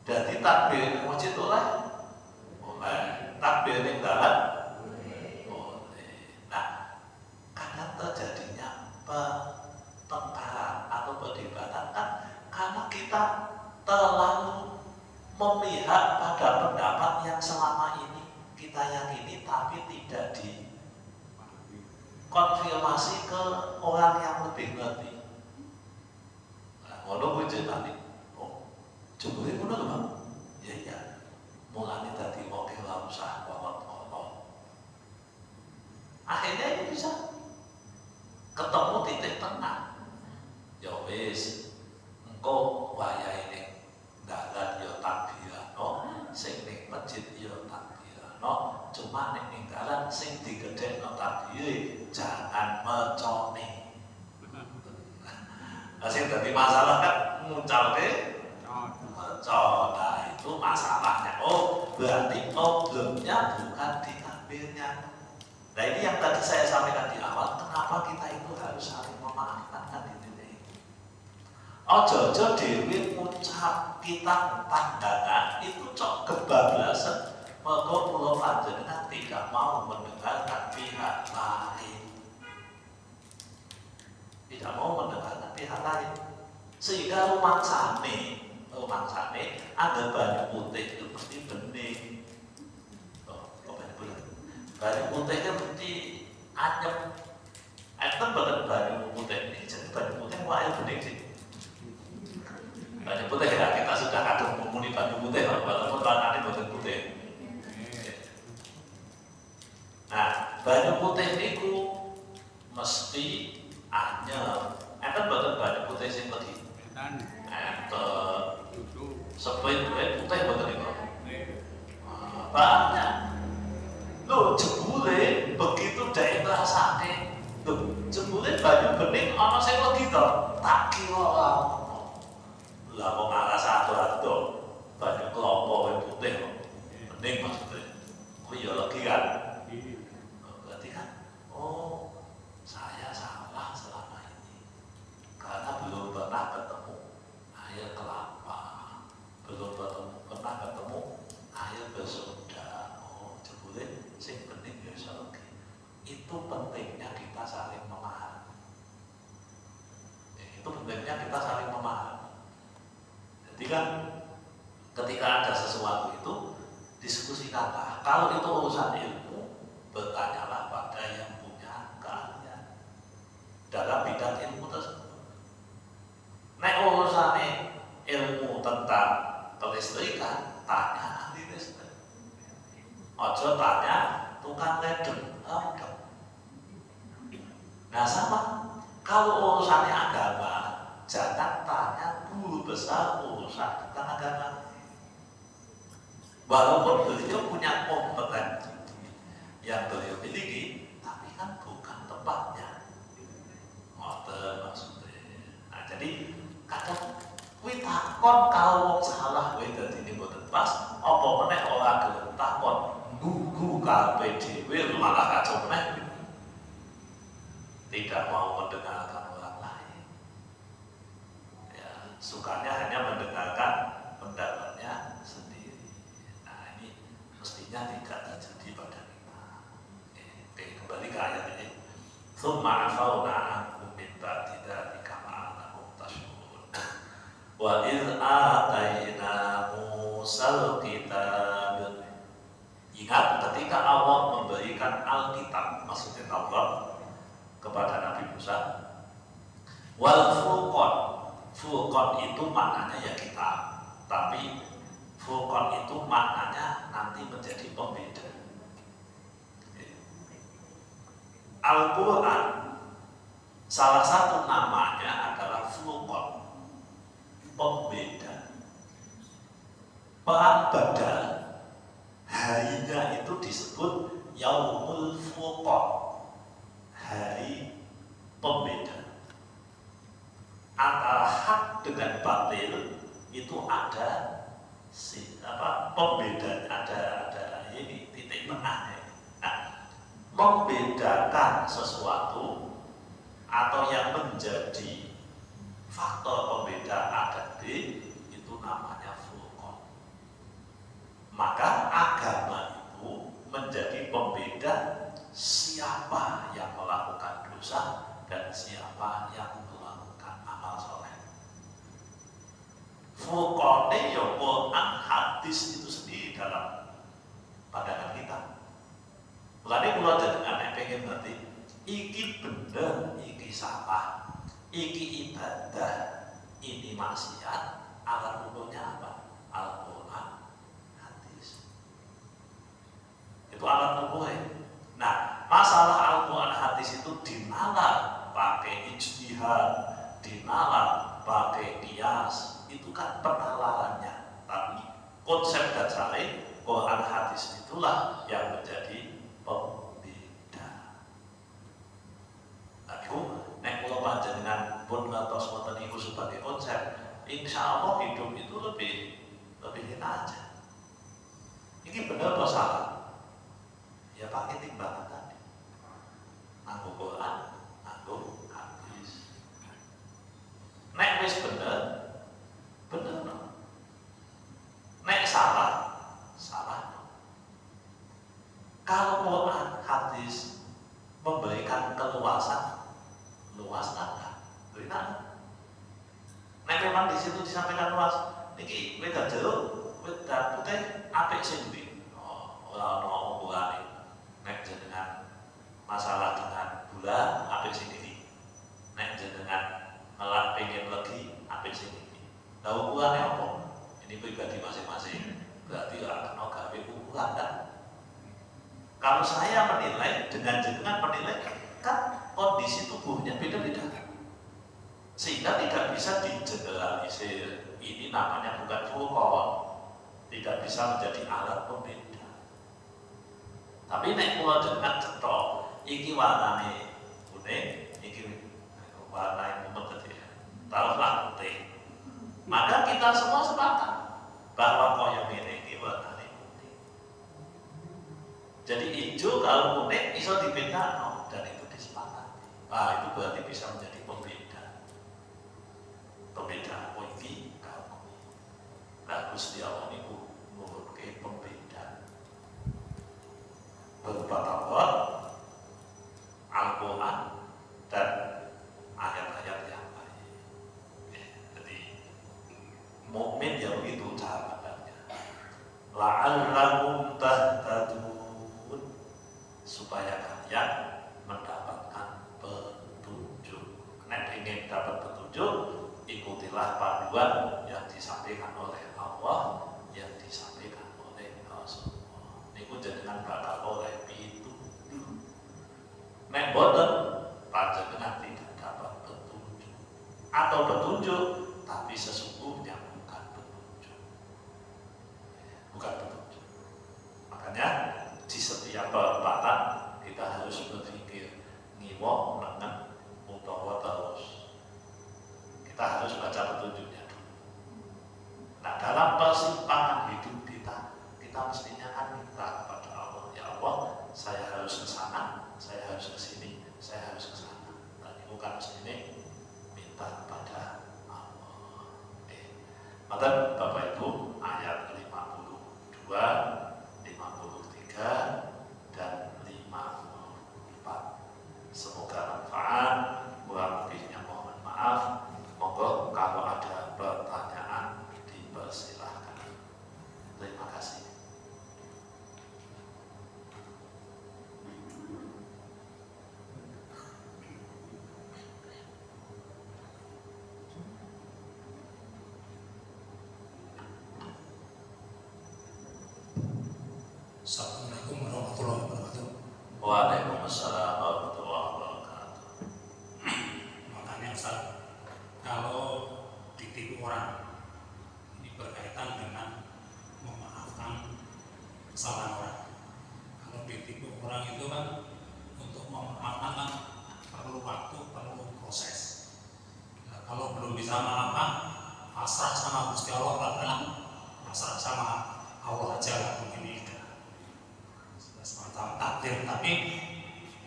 Speaker 1: Jadi takbir di masjid boleh, takbir di dalam boleh. Nah, karena terjadinya pertengkaran atau perdebatan kan karena kita terlalu memihak pada pendapat yang selama ini kita yakini tapi tidak dikonfirmasi ke orang yang lebih ngerti. Nah, ngono kuwi jenenge. Oh, jebule ngono lho, Bang. Ya iya. Mulane dadi wong ora usah kolot-kolot. Akhirnya itu bisa ketemu titik tengah. Ya wis, engko wayahe ning dalan ya takbirano, sing ning masjid ya takbirano, cuma ning dalan sing digedhekno takbire jangan mecone. Nah, sing dadi masalah kan ngucalke mecon. Nah, itu masalahnya. Oh, berarti problemnya bukan di takbirnya. Nah, ini yang tadi saya sampaikan di awal, kenapa kita itu harus saling memaafkan kan di titik ini. Ojo-ojo dewi ngucap kita pandangan itu cok kebablasan. Maka pulau panjenengan tidak mau mendengarkan pihak lain. Tidak mau mendengarkan pihak lain. Sehingga rumah sane ada banyu putih itu mesti bening. Oh, kok banyu putih? Banyu putihnya mesti anyep. Enten banget banyu putih ini, jadi banyu putih kok air bening sih. Banyu putih ya, kita sudah kadung memuni banyu putih, walaupun warnanya bukan putih. Nah, banyu putih itu mesti anyep. Enten banget banyu putih sing tadi. Sebaik-baik putih betul itu. Banyak. Loh, jebule begitu daerah sakit. Loh, jebule banyu bening ana sing legi to. Tak kira lah kok arah satu banyu kelompo putih kok. Bening maksudnya. Oh iya legi kan. Berarti kan, oh saya salah selama ini karena belum pernah ketemu air kelapa, belum pernah ketemu air bersoda. Oh, jebule sing bening ya iso legi. Itu pentingnya kita saling memahami. Itu pentingnya kita saling memahami. Jadi kan ketika ada sesuatu itu diskusikanlah. Kalau itu urusan ilmu, bertanyalah pada yang punya keahlian dalam bidang ilmu tersebut. Nek urusane ilmu tentang kelistrikan, tanya ahli listrik. Ojo tanya tukang ledeng. Nah sama, kalau urusannya agama, jangan tanya guru besar urusan tentang agama. Walaupun beliau punya kompetensi yang beliau miliki, tapi kan Jadi kadang kuwi takon kalau wong salah kuwi dadine mboten pas, apa meneh ora gelem takon gugu kabeh dhewe malah kacau meneh. Tidak mau mendengarkan orang lain. Ya, sukanya hanya mendengarkan pendapatnya sendiri. Nah, ini mestinya tidak terjadi pada kita. Oke, kembali ke ayat ini. Tsumma afauna ankum min ba'di dzalika la'allakum tashkurun. Wa idz ataina Musal kitab. Ingat ketika Allah memberikan Alkitab, maksudnya Taurat, kepada Nabi Musa. Wal furqan, furqan itu maknanya ya kitab, tapi furqan itu maknanya nanti menjadi pembeda. Al-Quran salah satu namanya adalah furqan, pembeda. Perang Badar harinya itu disebut Yaumul Furqan, hari pembeda antara hak dengan batil. Itu ada pembeda, ada ini titik tengahnya. Nah, membedakan sesuatu atau yang menjadi faktor pembeda A dan B itu namanya furqan. Maka agama itu menjadi pembeda siapa yang melakukan dosa dan siapa yang melakukan amal soleh. Furqane ya Quran, hadis itu sendiri dalam pandangan kita. Mulane kula jenengan pengen ngerti iki bener, iki salah, iki ibadah, ini maksiat, alat ukurnya apa? Al-Quran, hadis. Itu alat ukurnya. Nah, masalah Al-Quran hadis itu dinalar pakai ijtihad, dinalar pakai qiyas, itu kan penalarannya. Tapi konsep dasarnya Quran hadis itulah yang menjadi pembeda. Nah, itu nek kula panjenengan pun ngertos wonten iku sebagai konsep, insyaallah hidup itu lebih enak aja. Ini benar atau salah? Ya pakai timbangan tadi. Nganggo Quran, nganggo hadis. Nek wis bener, bener no. Nek salah, salah no. Kalau Quran, hadis memberikan keluasan, luas enggak? Enak. Nek memang di situ disampaikan luas, niki wedan jeruk, wedan putih, apik sing ndi? Oh, ora ono hubungane. Nek jenengan masalah dengan gula, apik sing iki. Nek jenengan ngelak pengen lagi, apik sing iki. Lah ukurannya apa? Ini pribadi masing-masing. Berarti ora kena gawe ukuran kan? Kalau saya menilai dengan jenengan menilai kan kondisi tubuhnya beda-beda. Sehingga tidak bisa digeneralisir. Ini namanya bukan furqan. Tidak bisa menjadi alat pembeda. Tapi nek kula jenengan cetok, iki warnane kuning, iki warnane mumet tadi. Taruhlah putih. Maka kita semua sepakat bahwa koyo ngene iki warnane putih. Jadi hijau kalau kuning iso dibedakno dan itu disepakati. Nah, itu berarti bisa menjadi pembeda. Pembeda oh iki kalau Gusti Allah niku ngurutke pembeda. Berupa Taurat, Al-Quran, dan ayat-ayat yang lain. Jadi mukmin ya begitu cara pandangnya. La'allakum tahtadun, supaya kalian mendapatkan petunjuk. Nek ingin dapat petunjuk, ikutilah panduan yang disampaikan oleh Allah, yang disampaikan oleh Rasul. Niku jenengan bakal oleh pituduh. Nek boten panjenengan tidak dapat petunjuk atau petunjuk tapi sesungguhnya bukan petunjuk. Bukan petunjuk. Makanya di setiap perempatan kita harus berpikir ngiwa nengen utawa terus. Kita persimpangan hidup kita mestinya kan minta kepada Allah, ya Allah, saya harus ke sana, saya harus ke sini, saya harus ke sana. Dan itu kan mestinya minta kepada Allah. Maka Bapak Ibu, ayat 52, 53 dan 54. Semoga manfaat. Kurang lebihnya mohon maaf. Monggo kalau ada pertanyaan dipersilahkan. Terima kasih.
Speaker 2: Assalamualaikum warahmatullahi wabarakatuh.
Speaker 1: Waalaikumsalam warahmatullahi wabarakatuh.
Speaker 2: Makanya Ustaz, kalau ditipu orang, ini berkaitan dengan memaafkan kesalahan orang. Kalau ditipu orang itu kan untuk memaafkan kan perlu waktu, perlu proses. Nah, kalau belum bisa memaafkan, pasrah sama Gusti Allah kan, pasrah sama Allah aja lah begini. Semacam takdir, tapi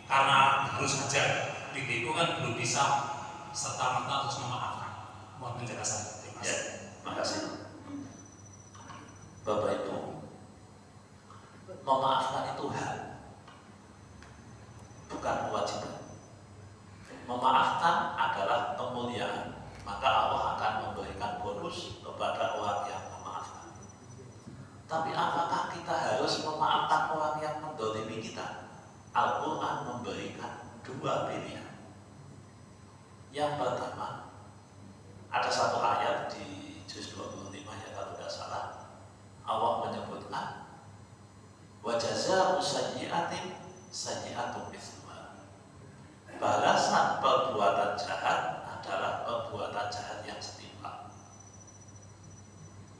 Speaker 2: karena harus saja ditipu kan belum bisa serta-merta terus memaafkan. Mohon penjelasan. Terima kasih.
Speaker 1: Terima kasih. Bapak Ibu, memaafkan itu hak, bukan kewajiban. Memaafkan adalah kemuliaan, maka Allah akan memberikan bonus kepada orang yang memaafkan. Tapi apakah kita harus memaafkan orang yang mendolimi kita? Al-Quran memberikan dua pilihan. Yang pertama, ada satu ayat di juz 25 ya kalau tidak salah, Allah menyebutkan wa jazaa'u sayyi'atin sayyi'atun mithluha. Balasan perbuatan jahat adalah perbuatan jahat yang setimpal.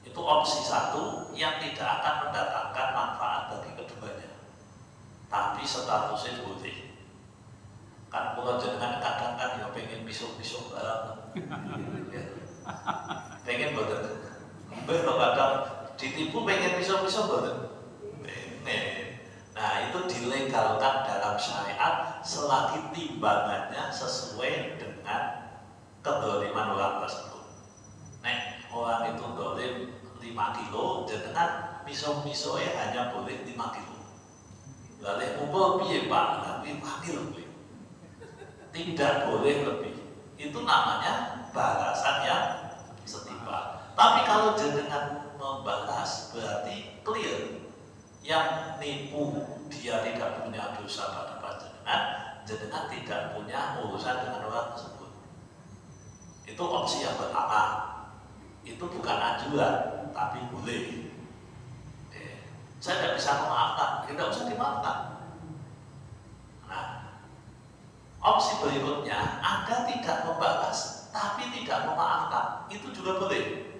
Speaker 1: Itu opsi satu yang tidak akan mendatangkan manfaat bagi keduanya, tapi statusnya boleh. Kan kalau jenengan kadang kan ya pengen misuk-misuk barang, ya. Pengen boten, kadang ditipu pengen misuk-misuk boten. Nah itu dilegalkan dalam syariat selagi timbangannya sesuai dengan kedoliman orang tersebut. Orang itu dolim 5 kilo, jenengan misuk-misuk hanya boleh 5 kilo. Lalu umpul piye Pak? Tapi 5 kilo tidak boleh lebih. Itu namanya balasan yang setimpal. Tapi kalau jenengan membalas berarti clear. Yang nipu dia tidak punya dosa pada panjenengan, jenengan tidak punya urusan dengan orang tersebut. Itu opsi yang pertama. Itu bukan anjuran, tapi boleh. Saya tidak bisa memaafkan, tidak usah dimaafkan. Nah, opsi berikutnya, Anda tidak membalas, tapi tidak memaafkan, itu juga boleh.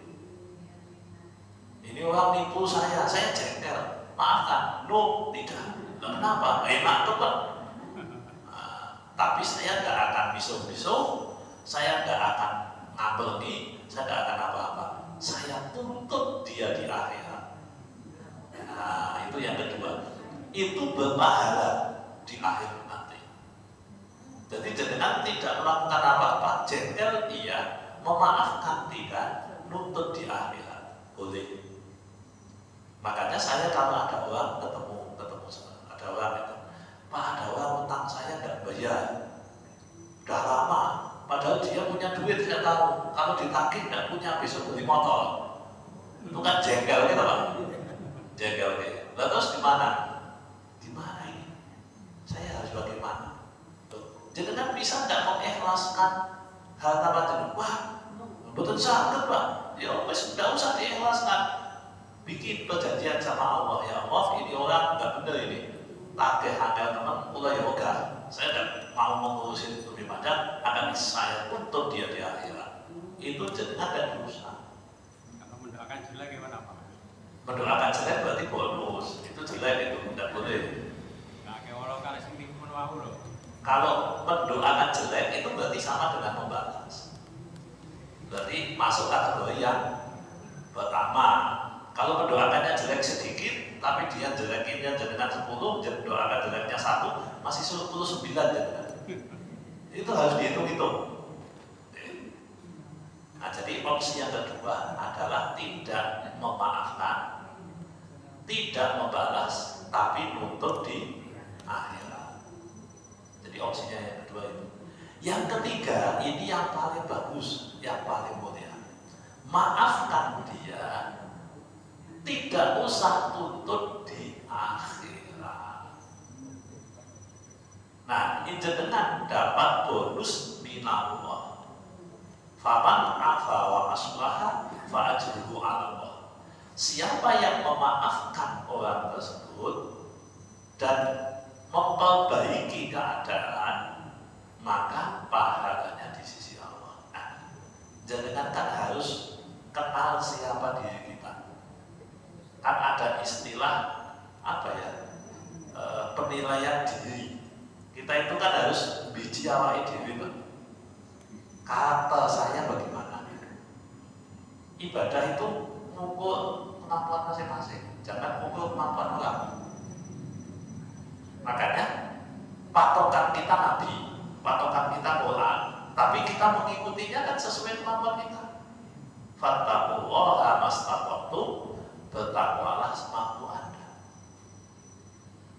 Speaker 1: Ini orang nipu saya jengkel, maafkan. No, tidak. Kenapa? Enak tuh Pak. Tapi saya nggak akan misuk-misuk, saya nggak akan ngabelgi, saya nggak akan apa-apa. Saya tuntut dia di akhirat. Nah, itu yang kedua. Itu berpahala di akhir nanti. Jadi jenengan tidak melakukan apa-apa, jengkel iya, memaafkan tidak, nuntut di akhirat. Boleh. Makanya saya kalau ada orang ketemu ada orang itu, Pak ada orang utang saya nggak bayar, udah lama. Padahal dia punya duit, saya tahu. Kalau ditagih nggak punya, besok beli motor. Itu kan jengkel gitu Pak. Jengkel gitu. Lalu terus di mana? Di mana ini? Saya harus bagaimana? Jenengan bisa nggak mengikhlaskan hal apa? Wah, betul sakit Pak. Ya wes nggak usah diikhlaskan. Bikin perjanjian sama Allah, ya Allah ini orang nggak benar ini. Tagih angel teman, ulah ya oga. Saya tidak mau mengurusin itu lebih panjang, akan saya tuntut dia di akhirat. Itu jenengan dan dosa.
Speaker 3: Kalau mendoakan jelek gimana Pak?
Speaker 1: Mendoakan jelek berarti bonus. Itu jelek, itu tidak boleh.
Speaker 3: Nggak kayak orang kalau sing tipu menawau loh.
Speaker 1: Kalau mendoakan jelek itu berarti sama dengan membalas. Berarti masuk kategori yang pertama, Kalau mendoakannya jelek sedikit, tapi dia jelekinnya jenengan 10, doakan jeleknya 1, masih 9 jenengan. Itu harus dihitung-hitung. Nah, jadi opsi yang kedua adalah tidak memaafkan, tidak membalas, tapi nuntut di akhirat. Jadi opsinya yang kedua itu. Yang ketiga, ini yang paling bagus, yang paling mulia. Maafkan dia, tidak usah tuntut di akhirat. Nah, ini jenengan dapat bonus minallah. Faman afa wa aslaha fa ajruhu 'ala Allah. Siapa yang memaafkan orang tersebut dan memperbaiki keadaan, maka pahalanya di sisi Allah. Nah, jangan kan harus kenal siapa diri kita. Kan ada istilah apa ya? Penilaian diri. Kita itu kan harus biji awake dhewe, Pak. Kata saya bagaimana? Ibadah itu mengukur kemampuan masing-masing, jangan mengukur kemampuan orang. Makanya patokan kita Nabi, patokan kita Quran, tapi kita mengikutinya kan sesuai kemampuan kita. Fattaqullaha mastata'tum, bertakwalah semampu Anda.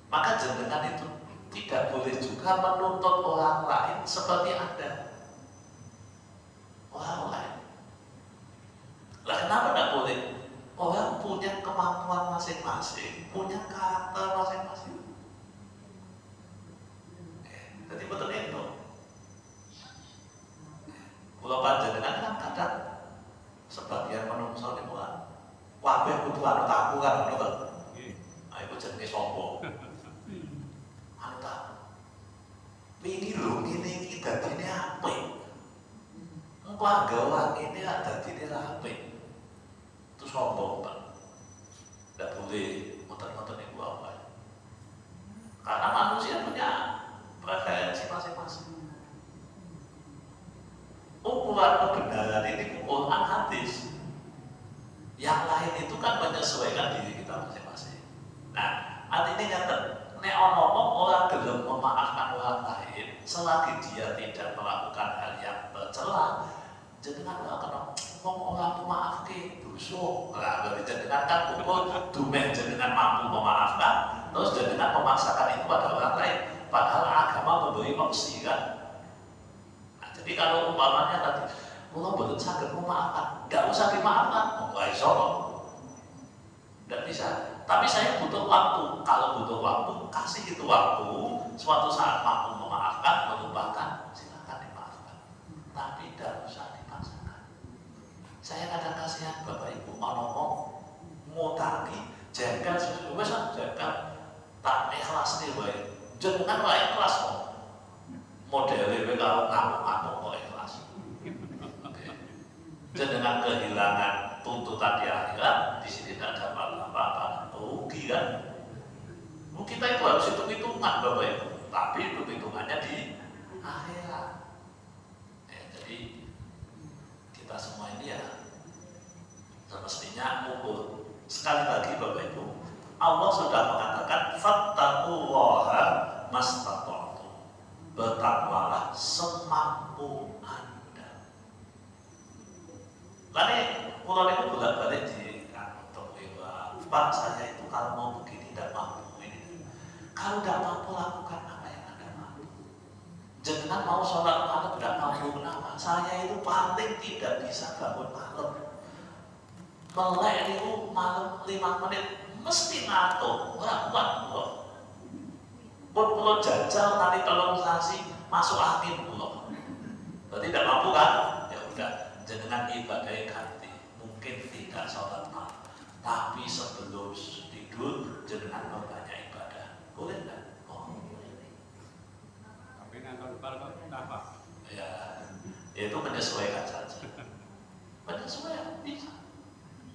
Speaker 1: Maka jenengan itu tidak boleh juga menuntut orang lain seperti Anda. Orang lain. Lah kenapa tidak boleh? Orang punya kemampuan masing-masing, punya karakter masing-masing. Jadi betul itu. Kalau panjenengan kan kadang sebagian menungso niku kan kabeh kudu anut aku kan ngono kan. Nah iku jenenge sombong. Anut aku. Wingi lho ngene iki dadine apik. Keluarga orang ini ada di rapi, itu sombong Pak. Tidak boleh motor-motor ibu apa. Karena manusia punya preferensi masing-masing. Ukuran kebenaran ini Quran hadis. Yang lain itu kan menyesuaikan diri kita masing-masing. Nah, artinya nyata, nek ngomong orang gelem memaafkan orang lain selagi dia tidak melakukan hal yang tercela. Jenengan gak kena ngomong orang memaafkan dosa. Nah, berarti jenengan kan pukul dumeh jenengan mampu memaafkan, terus jenengan memaksakan itu pada orang lain. Padahal agama memberi opsi kan. Nah, jadi kalau umpamanya tadi, kalau betul sakit memaafkan, gak usah dimaafkan, nggak iso. Tidak bisa. Tapi saya butuh waktu. Kalau butuh waktu, kasih itu waktu. Suatu saat mampu memaafkan, melupakan, silakan dimaafkan. Tapi tidak usah. Saya kadang kasihan Bapak Ibu ngomong ngutangi jengkel susu wes jengkel tak ikhlas nih wae. Jenengan wae ikhlas kok. Modele wae kalau ngamuk-ngamuk kok ikhlas. Jenengan kehilangan tuntutan di akhirat, di sini tidak dapat apa-apa. Rugi kan? Kita itu harus hitung-hitungan Bapak Ibu. Tapi hitung-hitungannya di akhirat. Jadi kita semua ini ya semestinya ukur. Sekali lagi Bapak Ibu, Allah sudah mengatakan fattaqullaha mastata'tum, bertakwalah semampu Anda. Lalu pulau itu bolak-balik di kantor Pak, saya itu kalau mau begini tidak mampu ini. Kalau tidak mampu lakukan apa yang Anda mampu. Jangan mau sholat malam tidak mampu, kenapa? Saya itu paling tidak bisa bangun malam. Melek itu malam 5 menit mesti ngantuk, nggak kuat loh. Pulau jajal nanti tolong sasi masuk angin loh. Berarti tidak mampu kan? Ya udah, jangan ibadah ganti. Mungkin tidak sholat malam, tapi sebelum tidur jangan membanyak ibadah. Boleh nggak? Oh, boleh.
Speaker 3: Tapi nonton bal kok apa?
Speaker 1: Ya, itu menyesuaikan saja. Menyesuaikan bisa.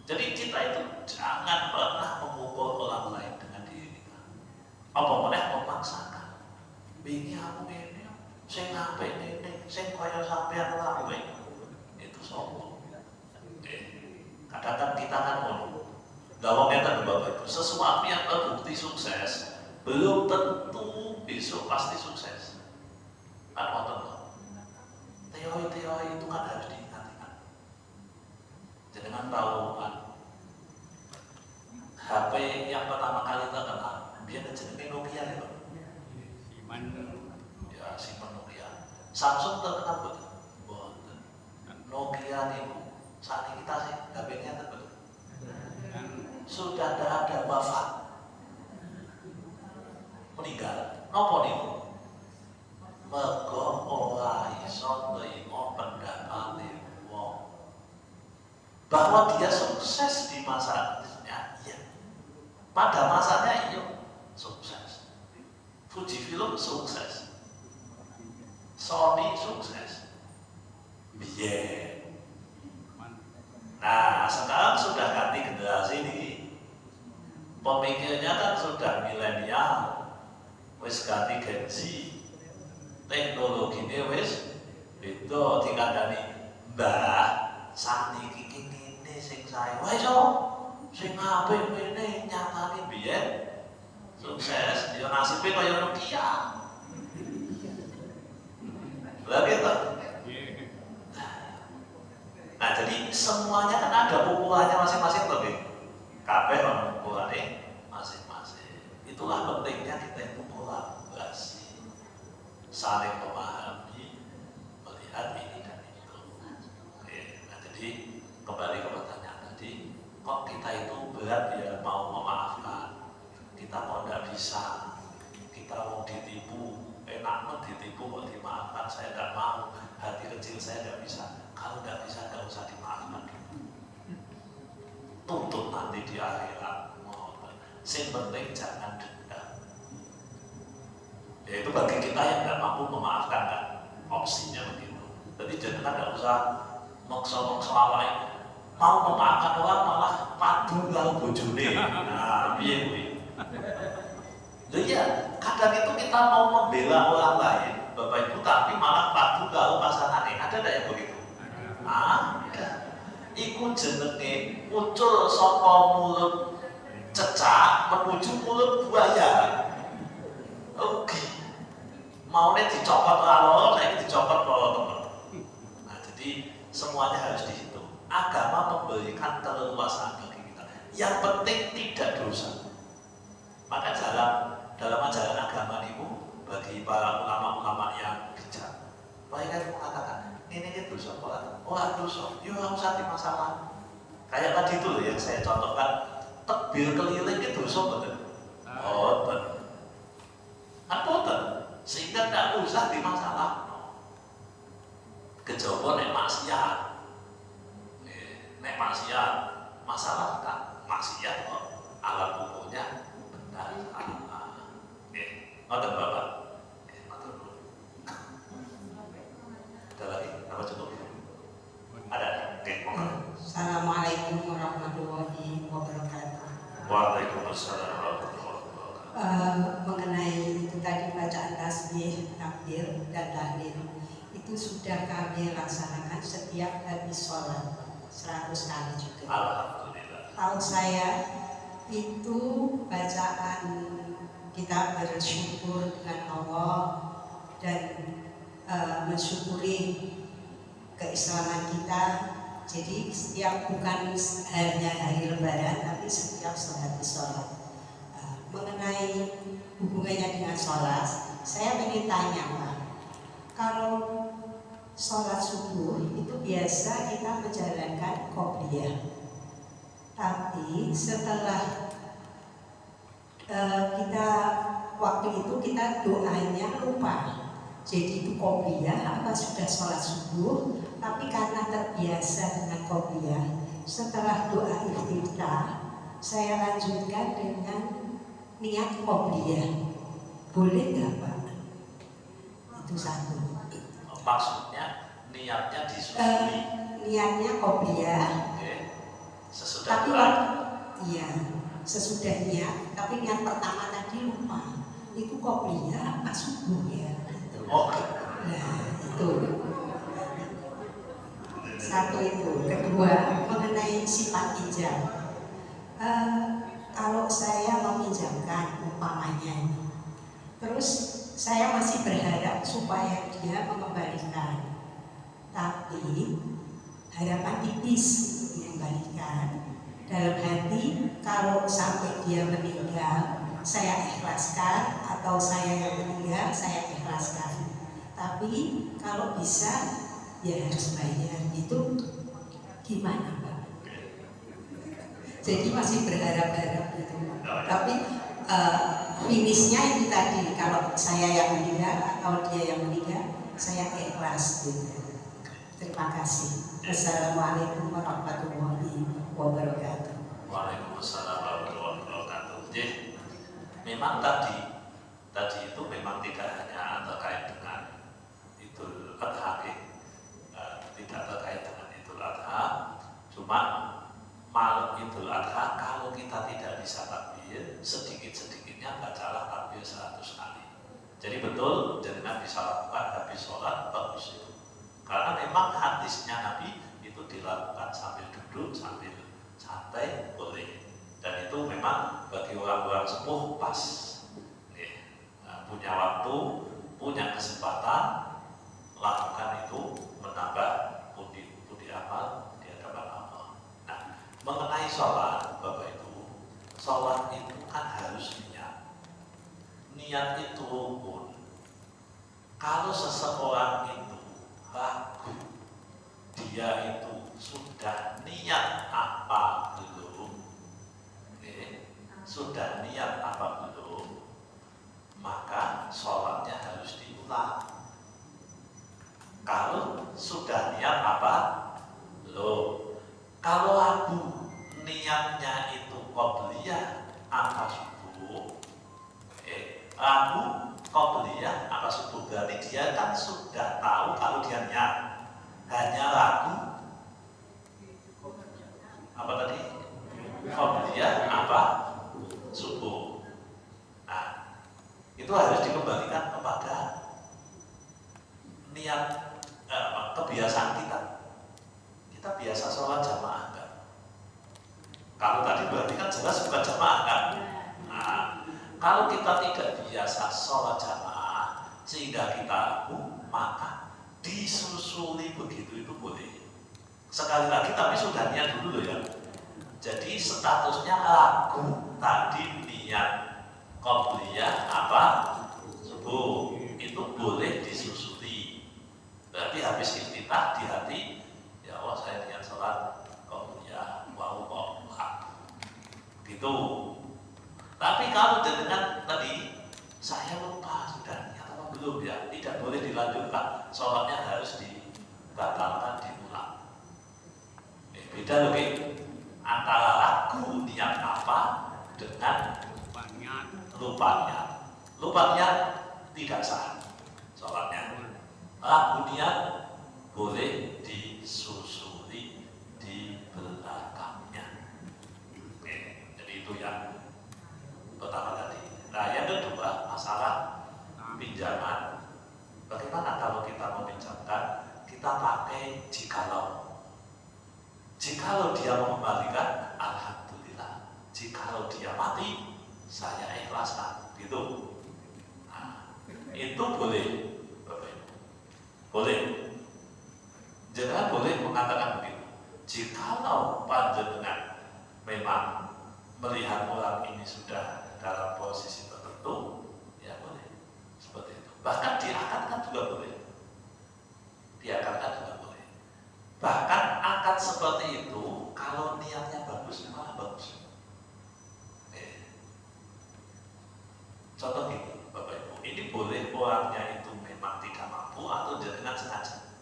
Speaker 1: Jadi kita itu jangan pernah mengukur orang lain dengan diri kita. Apa boleh memaksakan? Bingi aku ini, saya ngapain ini, saya kaya sampean lawe. Itu sombong. Kadang-kadang kita kan ngomong, Gawang ngeten Bapak Ibu, sesuatu yang terbukti sukses belum tentu besok pasti sukses. Kan wonten loh. Teori-teori itu kan harus diingat-ingat. Jangan tahu kan HP yang pertama kali terkenal, biar jenenge Nokia ya Pak.
Speaker 3: Siman
Speaker 1: Ya simpen Nokia. Samsung terkenal betul. Boten. Nokia niku saat kita sih HP-nya betul.
Speaker 3: dan
Speaker 1: Sudah tidak ada wafat, meninggal. Nopo niku? Mergo ora iso nrimo pendapate wong. Bahwa dia sukses di masanya, iya. Pada masanya iya sukses. Fujifilm sukses. Sony sukses. Biyen. Nah, sekarang sudah ganti generasi ini. Pemikirnya kan sudah milenial. Wis ganti Gen Z. Teknologinya wis itu dikandani mbah saniki iki ngene sing sae. Wah iso sing apik ngene nyatane biyen sukses. Ya nasibe kaya Nokia. Lah gitu. Nah, jadi semuanya kan ada pukulannya masing-masing tuh, kabeh ono pukulane masing-masing. Itulah pentingnya kita itu kolaborasi, saling memahami, melihat ini dan itu. Oke, nah jadi kembali ke pertanyaan tadi, kok kita itu berat ya mau memaafkan? Kita kok tidak bisa? Kita mau ditipu, enak ditipu kok dimaafkan? Saya tidak mau, hati kecil saya tidak bisa. Kalau tidak bisa, tidak usah dimaafkan. Tuntut nanti di akhirat. Yang penting jangan dendam. Ya itu bagi kita yang tidak mampu memaafkan kan, opsinya begitu. Jadi jangan tidak usah maksa-maksa lain. Mau memaafkan orang malah padu karo bojone. Nah, piye kuwi? Iya, kadang itu kita mau membela orang lain, Bapak Ibu, tapi malah padu karo pasangannya. Ada tidak yang begitu? Ada. Iku jenenge ucul saka mulut cecak menuju mulut buaya. Oke. Maunya dicopot lalu, saya dicopot kalau teman. Nah, jadi semuanya harus dihitung. Agama memberikan keleluasaan bagi kita. Yang penting tidak dosa. Maka dalam ajaran agama itu bagi para ulama-ulama yang bijak, mereka mengatakan ini dosa apa? Oh dosa, yuk harus hati masalah. Kayak tadi itu loh yang saya contohkan, tebir keliling itu dosa betul. Oh betul. Kan betul. Sehingga tidak usah dimasalah. Kejauhan nek maksiat, nek maksiat masalah kan maksiat kok alat pokoknya benar salah. Ngoten Bapak. Ada lagi? Apa cukup? Ada? Oke, monggo.
Speaker 4: Assalamualaikum warahmatullahi wabarakatuh.
Speaker 1: Waalaikumsalam warahmatullahi wabarakatuh.
Speaker 4: Mengenai itu tadi bacaan tasbih, takbir, dan tahlil itu sudah kami laksanakan setiap habis sholat 100 kali juga.
Speaker 1: Alhamdulillah.
Speaker 4: Tahu saya itu bacaan kita bersyukur dengan Allah dan mensyukuri keislaman kita. Jadi setiap bukan hanya hari Lebaran, tapi setiap sholat. Mengenai hubungannya dengan sholat, saya ingin tanya Pak, kalau sholat subuh itu biasa kita menjalankan qobliyah, tapi setelah kita waktu itu kita doanya lupa. Jadi itu qobliyah apa sudah sholat subuh, tapi karena terbiasa dengan qobliyah, setelah doa iftitah saya lanjutkan dengan niat qobliyah. Boleh nggak Pak? Itu satu.
Speaker 1: Maksudnya niatnya disusui.
Speaker 4: Niatnya qobliyah.
Speaker 1: Oke. Sesudah
Speaker 4: Tapi
Speaker 1: doa.
Speaker 4: iya, sesudah niat, tapi niat pertama tadi lupa. Itu qobliyah apa subuh ya?
Speaker 1: Oke.
Speaker 4: Nah, itu. Satu itu. Kedua, mengenai sifat ijab. Kalau saya meminjamkan umpamanya ini, terus saya masih berharap supaya dia mengembalikan, tapi harapan tipis mengembalikan. Dalam hati, kalau sampai dia meninggal, saya ikhlaskan, atau saya yang meninggal, saya ikhlaskan. Tapi kalau bisa, ya harus bayar. Itu gimana, Pak? Jadi masih berharap-harap gitu. Tapi finishnya itu tadi, kalau saya yang meninggal atau dia yang meninggal, saya ikhlas gitu. Terima kasih. Assalamualaikum warahmatullahi wabarakatuh.
Speaker 1: Waalaikumsalam warahmatullahi wabarakatuh. Jadi, memang tadi itu memang tidak hanya terkait dengan Idul Adha, tidak terkait dengan Idul Adha, cuma malam Idul Adha kalau kita tidak bisa takbir, sedikit-sedikitnya bacalah takbir 100 kali. Jadi betul, jangan bisa lakukan habis sholat, bagus itu. Karena memang hadisnya Nabi itu dilakukan sambil duduk, sambil santai, boleh. Dan itu memang bagi orang-orang sepuh pas. Punya waktu, punya kesempatan, lakukan itu, menambah pundi amal di hadapan Allah. Nah, mengenai sholat, Bapak Ibu, sholat itu kan harus niat. Niat itu pun, kalau seseorang itu ragu, dia itu sudah niat apa belum, sudah niat apa belum, maka sholatnya harus diulang. Kalau sudah niat apa belum, kalau ragu niatnya itu qobliyah apa subuh, ragu qobliyah apa subuh, berarti dia kan sudah tahu kalau dia niat, hanya ragu apa tadi, qobliyah apa subuh. Nah, itu harus dikembalikan kepada niat, kebiasaan kita. Kita biasa sholat jamaah enggak? Kalau tadi berarti kan jelas bukan jamaah kan? Nah, kalau kita tidak biasa sholat jamaah sehingga kita ragu, maka disusuli begitu itu boleh. Sekali lagi tapi sudah niat dulu loh ya. Jadi statusnya ragu, tadi niat qobliyah apa subuh, itu boleh disusuli. Berarti habis iftitah di hati, ya Allah saya niat sholat qobliyah wau gitu. Tapi kalau dengan tadi saya lupa sudah niat apa belum ya, tidak boleh dilanjutkan, sholatnya harus dibatalkan, diulang. Beda loh antara ragu niat apa dengan lupa niat tidak sah sholatnya. Ragu niat boleh disusuli di belakangnya. Jadi itu yang pertama tadi. Nah, yang kedua masalah pinjaman. Bagaimana kalau kita meminjamkan, kita pakai jikalau. Jikalau dia mengembalikan, alhamdulillah. Jikalau dia mati, saya ikhlaskan. Gitu. Nah, itu boleh, Bapak Ibu. Boleh. Jangan boleh mengatakan begitu. Jikalau panjenengan memang melihat orang ini sudah dalam posisi tertentu, ya boleh. Seperti itu. Bahkan diakatkan juga boleh. Diakatkan juga boleh. Bahkan akad seperti itu kalau niatnya bagus malah bagus. Contoh gini, Bapak Ibu, ini boleh orangnya itu memang tidak mampu atau dengan sengaja.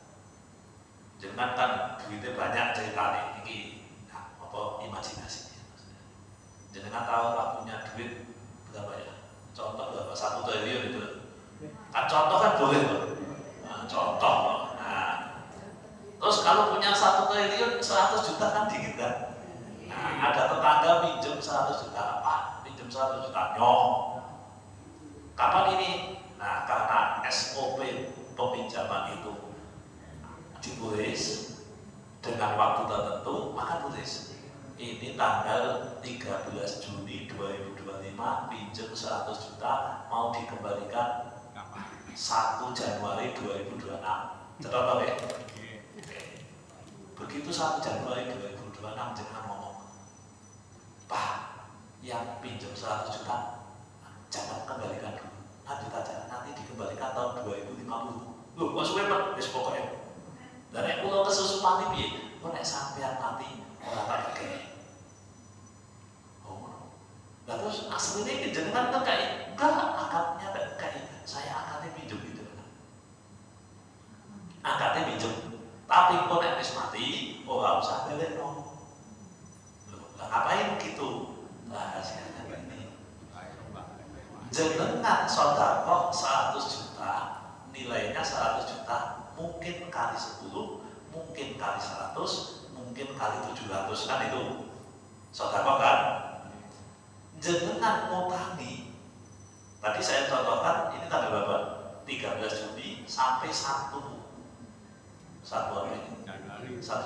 Speaker 1: Jangan kan duitnya banyak ceritanya ini, nah, apa imajinasi. Jangan tahu aku punya duit berapa ya? Contoh berapa? 1 triliun itu. Kan contoh kan boleh loh. Nah, contoh. Nah, terus kalau punya 1 triliun 100 juta kan dikit kan? Nah, ada tetangga minjem 100 juta, Pak, minjem 100 juta, nyong. Kapan ini? Nah, karena SOP peminjaman itu ditulis dengan waktu tertentu, maka tulis ini tanggal 13 Juni 2025 pinjam 100 juta mau dikembalikan 1 Januari 2026. Cetok ya? Begitu 1 Januari 2026 jangan ngomong, Pak, yang pinjam 100 juta jangan kembalikan dulu, lanjut aja, nanti dikembalikan tahun 2050. Loh, kok suwe Pak? Wis pokoknya. Dan nek kula kesusu mati piye? Kok nek sampean mati ora tak kekek. Oh. Lah terus asline jenengan kekek, enggak akadnya kekek. Saya akadnya pinjam gitu. Akadnya pinjam. Tapi kok nek wis mati, ora usah belekno. Loh, lah ngapain gitu? Rahasianya ini. Jenengan sedekah 100 juta, nilainya 100 juta, mungkin kali 10, mungkin kali 100, mungkin kali 700, kan itu sedekah kan? Jenengan ngutangi. Tadi saya contohkan ini tanggal berapa? 13 Juni sampai 1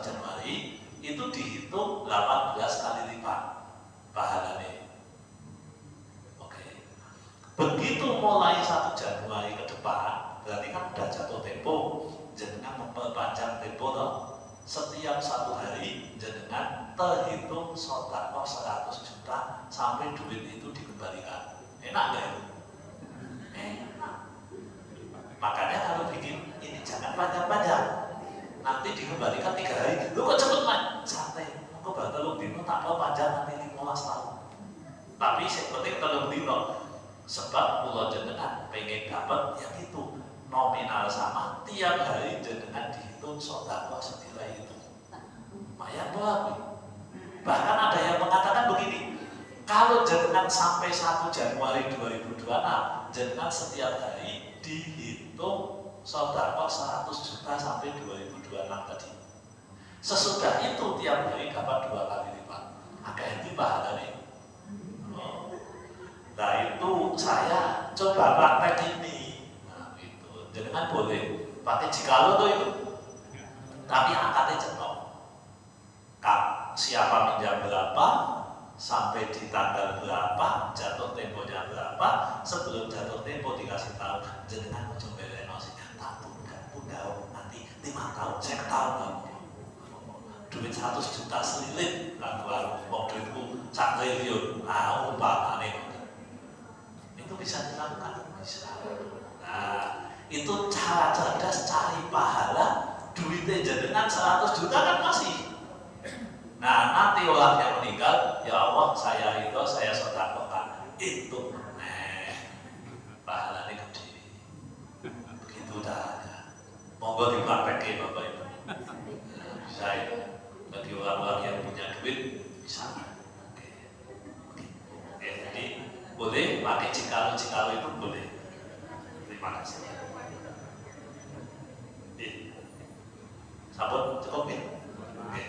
Speaker 1: Januari itu dihitung 18 kali lipat pahalanya. Oke. Begitu mulai 1 Januari ke depan, berarti kan udah jatuh tempo, jenengan memperpanjang tempo toh. Setiap 1 hari jenengan terhitung sedekah 100 juta sampai duit itu dikembalikan. Enak nggak itu? Enak. Makanya kalau bikin ini jangan panjang-panjang. Nanti dikembalikan 3 hari. Lu kok cepet Mas? Santai. Kok bakal lu dino tak mau panjang nanti 15 tahun. Tapi yang penting kalau dino. Sebab kula jenengan pengen dapat yang itu nominal sama, tiap hari jenengan dihitung sedekah senilai itu. Lumayan bagus. Bahkan ada yang mengatakan begini, kalau jenengan sampai 1 Januari 2026, jenengan setiap hari dihitung sedekah 100 juta sampai 2026 tadi. Sesudah itu tiap hari dapat 2 kali lipat. Agak itu pahalanya. Nah itu saya coba praktek ini. Nah itu, jangan boleh pakai jikalau tuh itu. Tapi angkatnya cetok. Siapa minjam berapa, sampai di tanggal berapa, jatuh temponya berapa, sebelum jatuh tempo dikasih tahu, jenengan mau coba renosinya, tabung dan bunda nanti 5 tahun, saya ketahuan duit 100 juta selilit, lalu mau duitku 1 triliun, umpamanya itu bisa dilakukan, bisa. Nah, itu cara cerdas cari pahala, duitnya jenengan 100 juta kan masih. Nah, nanti orang yang meninggal, ya Allah, saya sedekahkan itu, pahalanya gede. Begitu caranya. Monggo dipraktekin Bapak Ibu. Bisa itu. Bagi orang-orang yang punya duit bisa. Oke, jadi boleh pakai jikalau itu boleh. Terima kasih. Sabun cukup ya? Oke.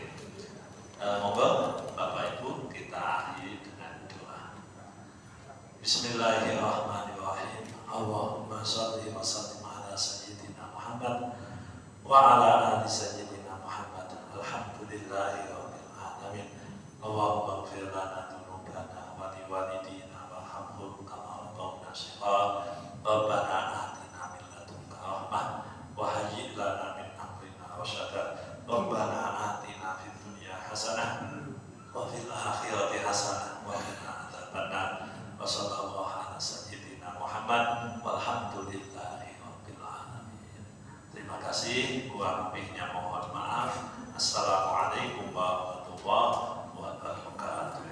Speaker 1: Monggo Bapak Ibu kita akhiri dengan doa. Bismillahirrahmanirrahim. Allahumma shalli wa sallim ala sayyidina Muhammad wa ala ali sayyidina Muhammad. Alhamdulillahi rabbil alamin. Allahumma ighfir lana dzunubana wa liwalidina warhamhum kama rabbawna shighara. Rabbana atina min ladunka rahmah wa hayyi' lana min amrina rasyada. Rabbana atina fid dunya hasanah wa fil akhirati hasanah wa qina adzabannar. Wa sallallahu ala sayyidina Muhammad walhamdulillahi rabbil alamin. Terima kasih, kurang lebihnya mohon maaf. Assalamualaikum warahmatullahi wabarakatuh.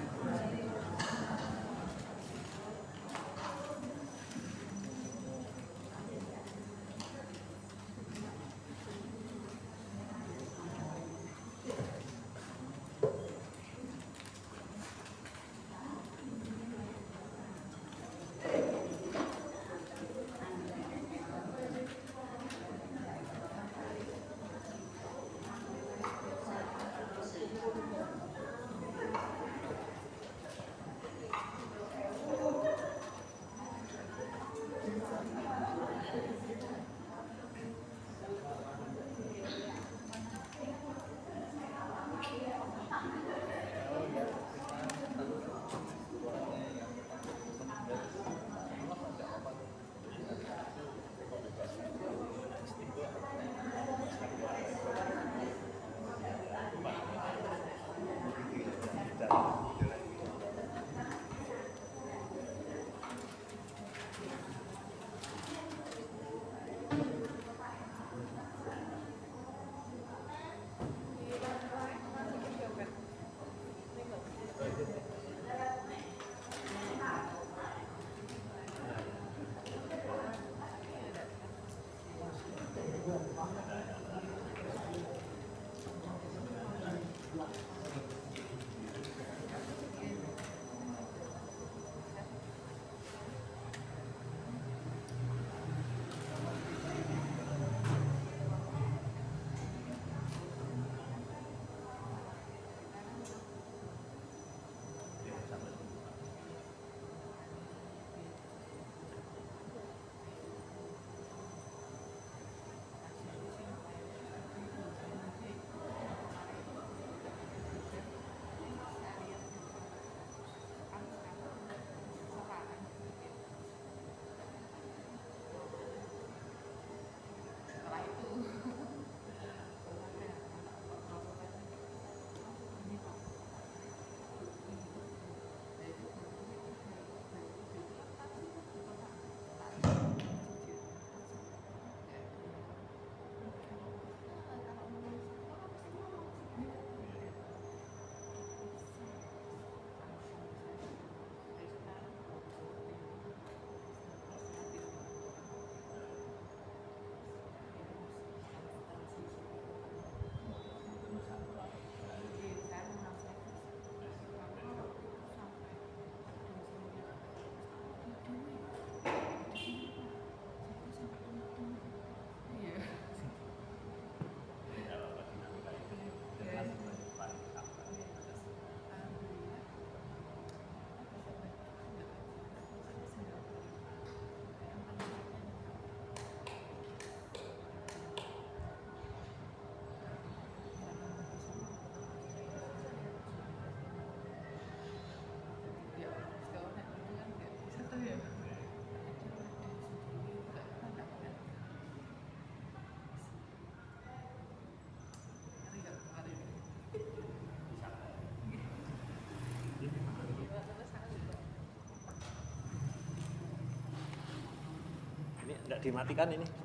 Speaker 5: dimatikan ini.